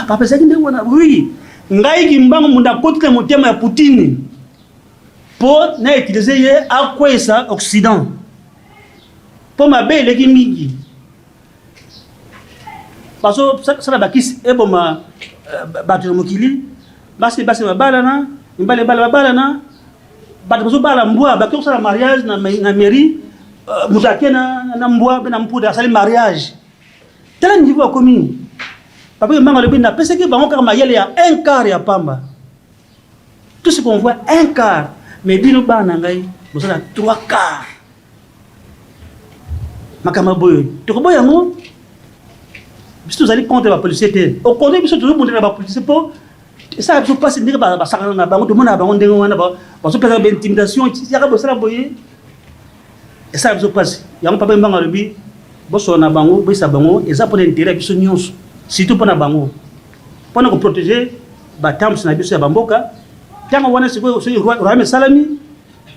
Papa Zaki ndio wana. Oui. Ngai Kimbangu munda kote motema ya Poutine. pour na utiliser à quoi ça Occident pour ma belle les mingi parce que ça la bakis et bon ma battre mokili basi ma balana imbale balana battre zo bala mbwa bakio ça mariage na mairie mutake na mbwa na mpuda ça mariage tel niveau commune papa manga le bina parce que bango kama yele ya un quart ya pamba tout ce qu'on voit un quart mais bino bana ngai bosala 3 quarts makama boyo to ko boyango biso zali contre la police te au contraire biso toujours monter la police pour ça ne passe ndenge ba sakana na bango to mona bango ndenge wana ba so pesa ba intimidation ya ka bosala boye et ça biso passe yango papa mbanga lobi boso na bango bisa bango eza pour intérêt biso nyonso surtout pour na bango pour ko protéger ba temps na biso ya bamboka tango wana siko so roi me salami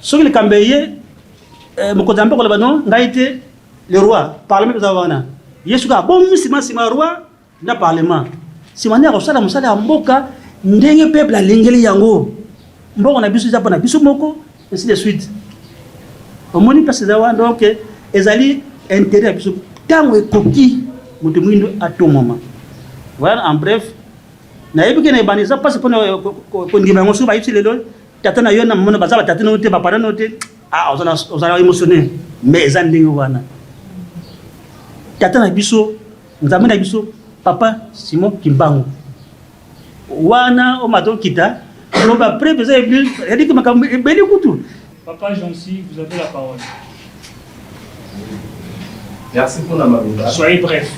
so le kambeye mokoza mboko la bano ngaite le roi parlement za wana yesu ka bon sima roi na parlement simani ko sala musala mboka ndenge peuple alengeli yango mboko na biso za na biso moko ainsi de suite omoni pesa za wana donc ezali intérêt biso tango ekoki mutu mwindo atomoma voilà en bref na yebi ke na banisa passe pour ko ndima ngo suba yitsi lelo tata na yona mona bazaba tata no te papa no te ozana émotionné mais ezandingo wana tata na biso nzambe na biso papa Simon Kimbangu wana o mato kita on va préparer il dit que makambo beli kutu. Papa Jonsi, vous avez la parole. Merci pour la maroula. Soyez bref.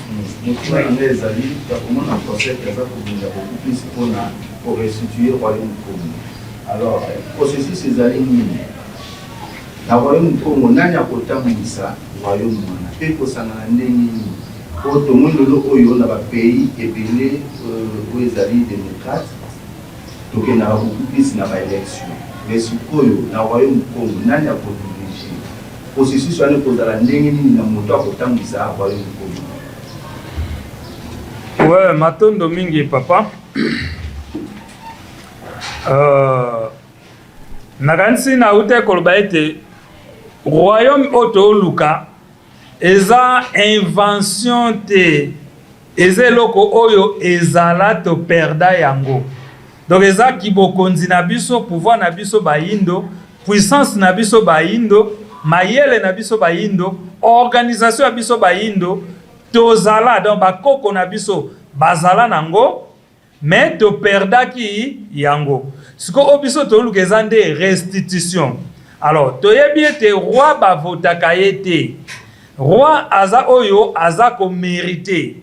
Nous avons des amis qui ont un procès qui a beaucoup plus pour restituer le royaume commun. Alors, processus ces amis, le royaume commun n'a pas autant de ça, le royaume commun. Et pour ça, pour tout le monde, dans un pays épilé où les alliés démocrates, donc il y a beaucoup plus d'élections. Mais ce qu'il y a, le royaume commun n'a pas privilégié. Processus sur le cause de la ndenge na moto akotanga ça royaume commun. Ouais, matondo mingi papa. Nakansi na ute koloba ete royaume oto luka eza invention te eza loko oyo ezala to perda yango. Donc eza kibokonzi na biso, pouvoir na biso bayindo, puissance na biso bayindo, mayele na biso bayindo, organisation na biso bayindo, tozala donc bakoko na biso bazala nango, mais to perda ki yango. Siko obiso to luka eza nde restitution. Alors toyebi ete roi bavotaka ye te. Roi aza oyo aza ko mérité.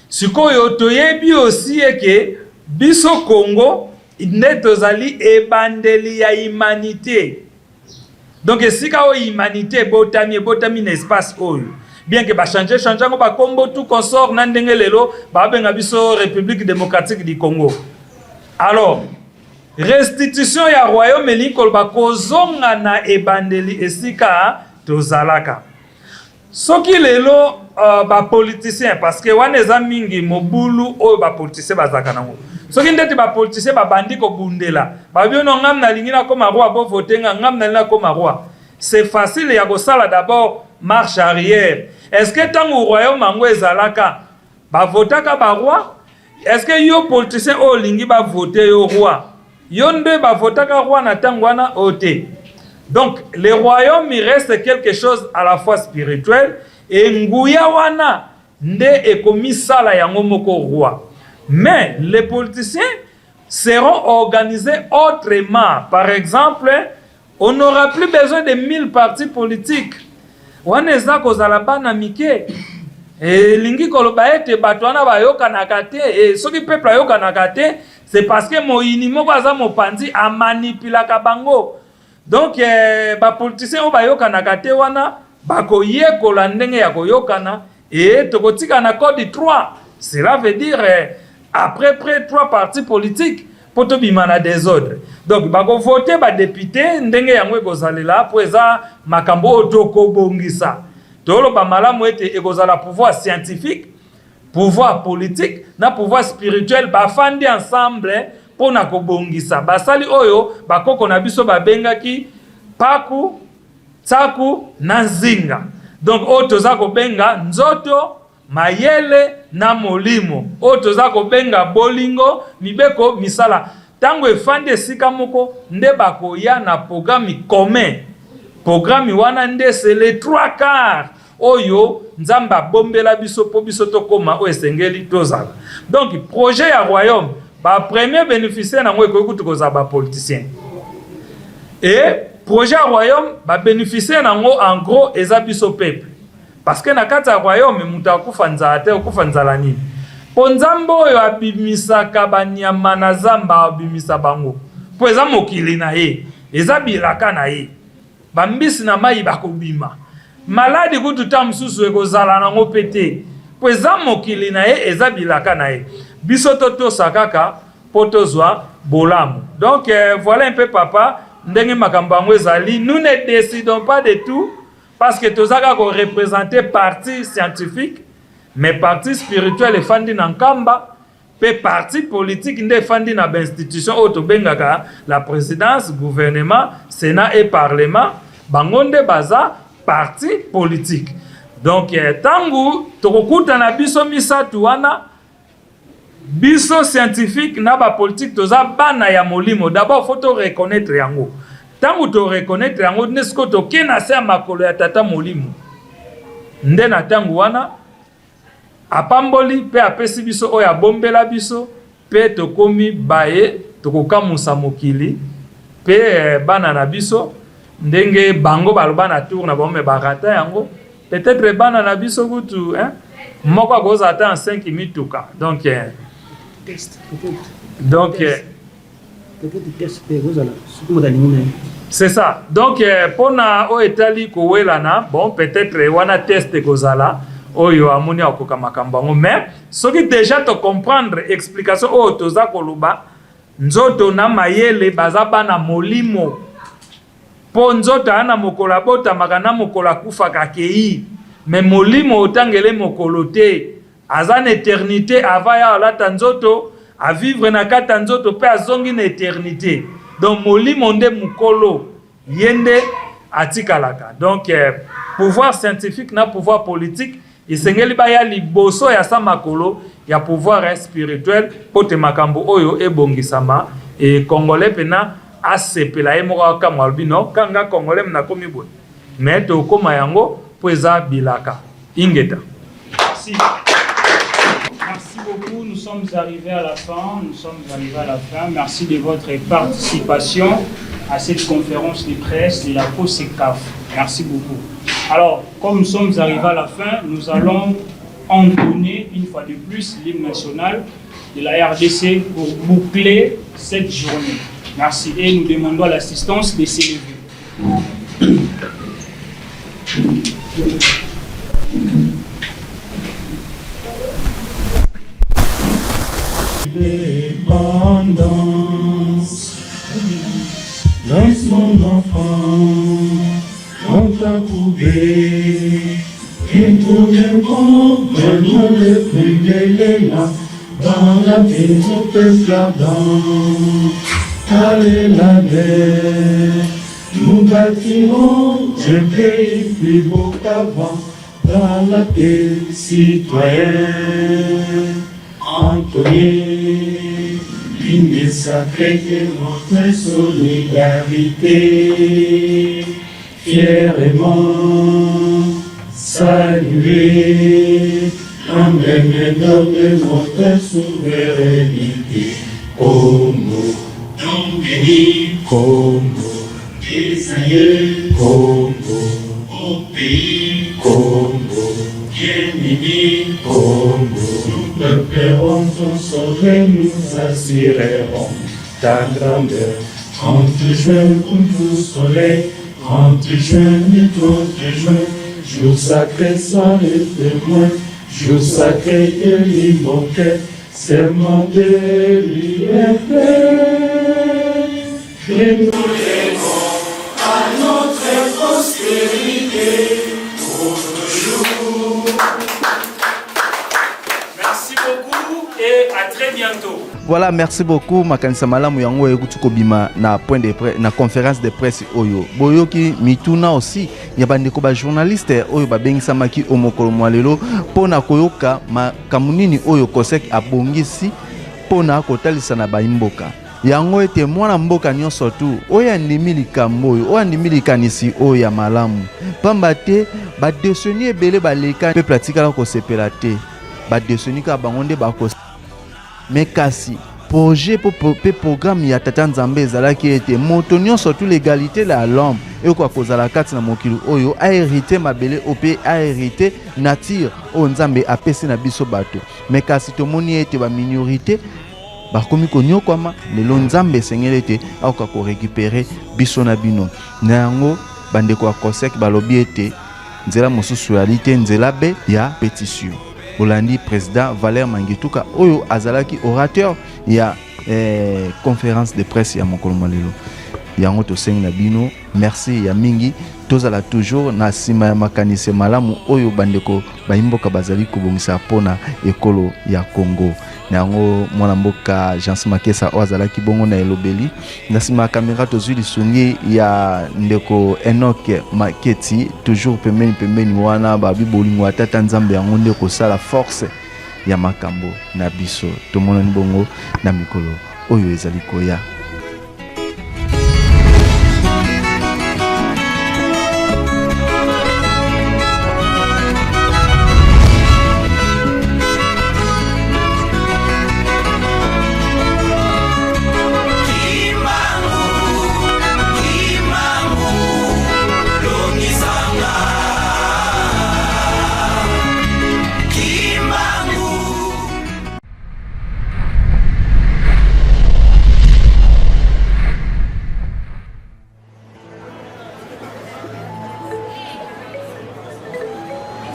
Sikoyo toyebi aussi eke biso Congo nde tozali ebandeli ya humanité. Donc esika o humanité botami na espace oyo. Bien que ba changer ngo ba kombo tout consort na ndenge lelo ba benga biso République démocratique du Congo. Alors restitution ya royaume elikol ba kozonga na ebandeli esika tozalaka. Soki lelo ba politicien parce que wana eza mingi mobulu oyo ba politicien bazaka nango. Soki ndeti ba politicien ba bandi ko bundela. Ba biono ngam na lingina ko marwa bo votenga ngam na lingina ko marwa. C'est facile ya ko sala d'abord marche arrière. Est-ce que tango royaume mango ezalaka ba votaka ba roi? Est-ce que yo politicien o lingi ba voter yo roi? Yo nde ba votaka roi na tango wana ote. Donc, le royaume, il reste quelque chose à la fois spirituel et nguya wana nde ekomi sala yango moko roi. Mais les politiciens seront organisés autrement. Par exemple, on n'aura plus besoin de 1000 partis politiques. Wana eza kozala bana mike. Et lingi koloba ete bato wana bayokanaka te. Et soki peuple ayokanaka te, c'est parce que moyini moko aza mopanzi a manipulaka bango. Donc, ba politicien ba yokanaka te wana bako yekola ndenge ya koyokana et tokotika na code 3. Cela veut dire après près 3 partis politiques pour to bimana désordre. Donc bako voter ba député ndenge yango ekozala pour eza makambo otoko bongisa. Tolo ba malamu ete ekozala pouvoir scientifique, pouvoir politique na pouvoir spirituel ba fandi ensemble pona kobongisa basali oyo bakoko na biso babengaki paku, tsaku na nzinga. Donc oyo toza kobenga nzoto, mayele na molimo. Oyo toza kobenga bolingo, mibeko, misala. Tango efandi esika moko nde bakoya na programme commun. Programme wana nde c'est les 3/4 oyo nzamba bombela biso po biso tokoma o esengeli tozala. Donc projet ya royaume ba premier bénéficiaire nango ekoki koza ba politicien. Et projet ya royaume ba bénéficiaire nango en gros eza biso peuple. Parce que na kati ya royaume mutu akufa nzala te okufa nzala nini. Po nzambo oyo abimisaka banyama na zamba abimisa bango. Po eza mokili na ye, eza bilaka na ye. Bambisi na mai bakobima. Maladi kutu tamsusu ekozala nango pete. Po eza mokili na ye, eza bilaka na ye. Biso toto sakaka potozwa bolamu. Donc voilà un peu papa, ndenge makambo yango ezali. Nous ne décidons pas de tout parce que tozaka ko représenter parti scientifique, mais parti spirituel efandi na nkamba, pe parti politique nde efandi na institution auto bengaka la présidence, gouvernement, sénat et parlement, bangonde baza parti politique. Donc tangu tokokuta na biso misatu wana biso scientifique na ba politique toza bana ya molimo. D'abord faut to reconnaître yango. Tangu to reconnaître yango nesko to kena se makolo ya tata molimo. Nde na tangu wana apamboli pe apesi biso oya bombela biso pe tokomi baye tokokamusa mokili pe bana na biso ndenge bango baloba na tour na bombe barata yango peut-être bana na biso kutu moko akoza ata en 5 mituka donc c'est ça. Donc pona o etali kowelana bon peut-être wana test kozala oyo amoni akoka makambo ngo mais soki déjà to comprendre explication o toza koluba nzoto na mayele baza bana molimo po nzoto ana mokola bota makana mokola kufa kakei mais molimo otangele mokolo te azan éternité avaya lata nzoto à vivre na kata nzoto pe azongi na éternité. Donc molimo nde mukolo yende atikalaka. Donc pouvoir scientifique na pouvoir politique isengeli ba ya liboso ya samakolo ya pouvoir spirituel pote makambo oyo ebongisama et congolais pena asepela ye moko ka mwalbino kanga congolais na komi boy mais to koma yango poeza bilaka ingeta. Merci beaucoup, nous sommes arrivés à la fin. Merci de votre participation à cette conférence de presse de la COSECAF. Merci beaucoup. Alors, comme nous sommes arrivés à la fin, nous allons entonner une fois de plus l'hymne national de la RDC pour boucler cette journée. Merci. Et nous demandons à l'assistance de s'élever. Dépendance, lance mon enfant, on t'a trouvé, et tout le monde, maintenant le plus est là, dans la maison esclavante, allez la mer, nous bâtirons un pays plus beau qu'avant, dans la paix citoyenne. Entonner l'hymne sacré de notre solidarité, fièrement saluer en même nom de notre souveraineté. Congo, nom béni, Congo, des aïeux, Congo, au pays, Congo, bien-aimé, Congo. Nous pleurons ton sauveur, nous assurerons ta grandeur. Entre juin, contre soleil, entre juin et contre juin, jour sacré, soir et témoin, jour sacré de l'immortel, serment de liberté. Et nous lèvons à notre prospérité pour toujours. Merci beaucoup et à très bientôt. Voilà, merci beaucoup makanisa malamu yango ekuti kobima na point de presse na conférence de presse oyo boyoki mituna aussi ya bandeko ba journaliste oyo babengisa maki omokolo mwalelo pona koyoka makamunini oyo COSEC abongisi pona kotalisa na baimboka yango ete mwana mboka nyonso tu oyo andimi likambo oyo andimi likanisi oyo ya malamu pamba te badesoni ebele baleka pe pratikala kosepela te badesoni ka bango nde bakos mais kasi projet pe programme ya Tata Nzambe ezalaki ete moto nyonso tu l'égalité la l'homme eko akozala kati na mokili oyo a hérité mabele ope a hérité nature o Nzambe apesi na biso bato mais kasi tomoni ete ba minorité bakomi konyokwama lelo Nzambe esengeli ete akoka ko récupérer biso na bino na yango bandeko ya COSEC balobi ete nzela mosusu ya lite nzela be ya pétition Olandi président Valère Mangituka oyo azalaki orateur ya conférence de presse ya mokolo malelo yango tosengi na bino merci ya mingi tozala toujours na sima ya makanise malamu oyo bandeko baimboka bazali kobongisa pona ekolo ya Congo nango mwana mboka Jansi Makesa o azalaki bongo na elobeli na sima kamera tozwi lisungi ya ndeko Enoch Maketi toujours pembeni wana babi bolingo ya Tata Nzambe yango nde kosala force ya makambo na biso tomona bongo na mikolo oyo ezali koya.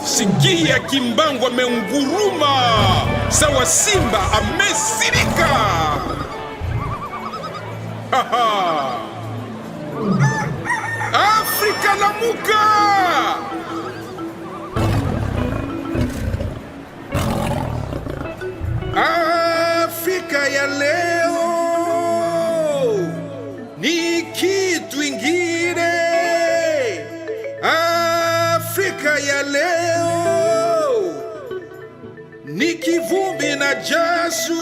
Sikia Kimbangu ameunguruma sawa simba amesirika. Afrika lamuka. Afrika ya leo ni kitu ingine. Afrika ya leo ni kivumbi na jasho.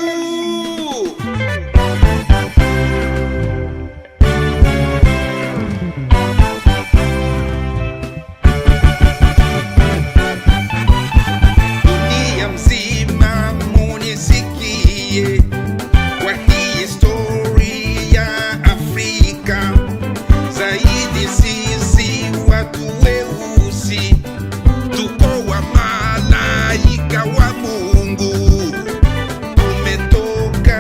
Dunia mzima munisikie kwa hii historia ya Afrika, zaidi sisi watu weusi tuko wa malaika wa Mungu, tumetoka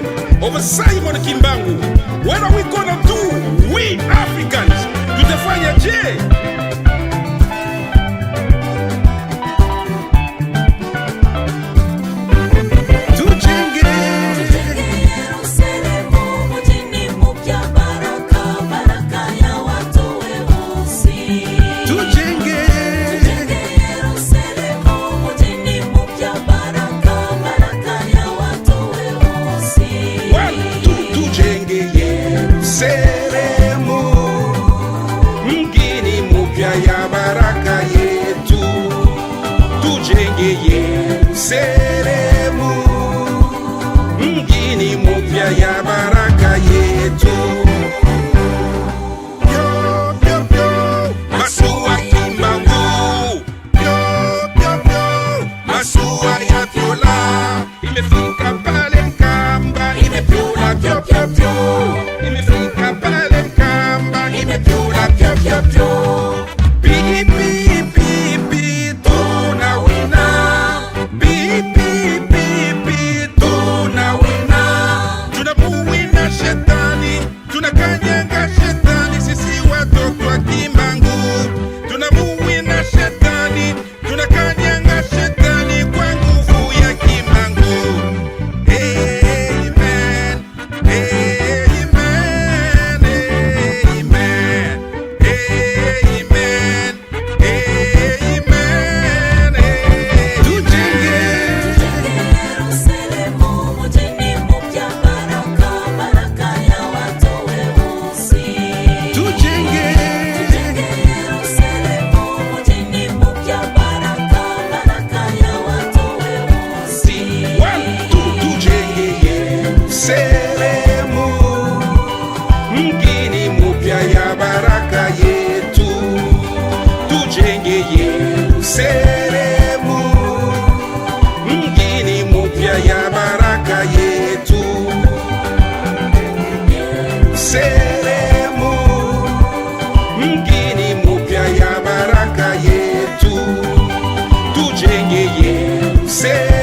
vision of Simon Kimbangu. What are we gonna do, we Africans? Tutafanya je? Seremu mgini mupya ya baraka yetu. Yo, yo, yo, Masua Kimbangu. Yo, yo, yo, Masua ya Fyola. Imefika pale Nkamba, imepyola pyo pyo pyo. Imefika pale Nkamba, imepyola pyo pyo pyo. Pipi pipi tunawina. Pipi pipi tunawina. Tunamuwina shetani, tunakanyanga shetani, sisi watoto wa Kimbangu. Tunamuwina shetani, tunakanyanga shetani kwa nguvu ya Kimbangu. Amen, amen, amen, amen, amen. Tujenge Seremu mgini mupya ya baraka yetu. Tujenge Yerusalemu mgini mupya ya baraka yetu. Seremu mgini mupya ya baraka yetu. Tujenge Yerusalemu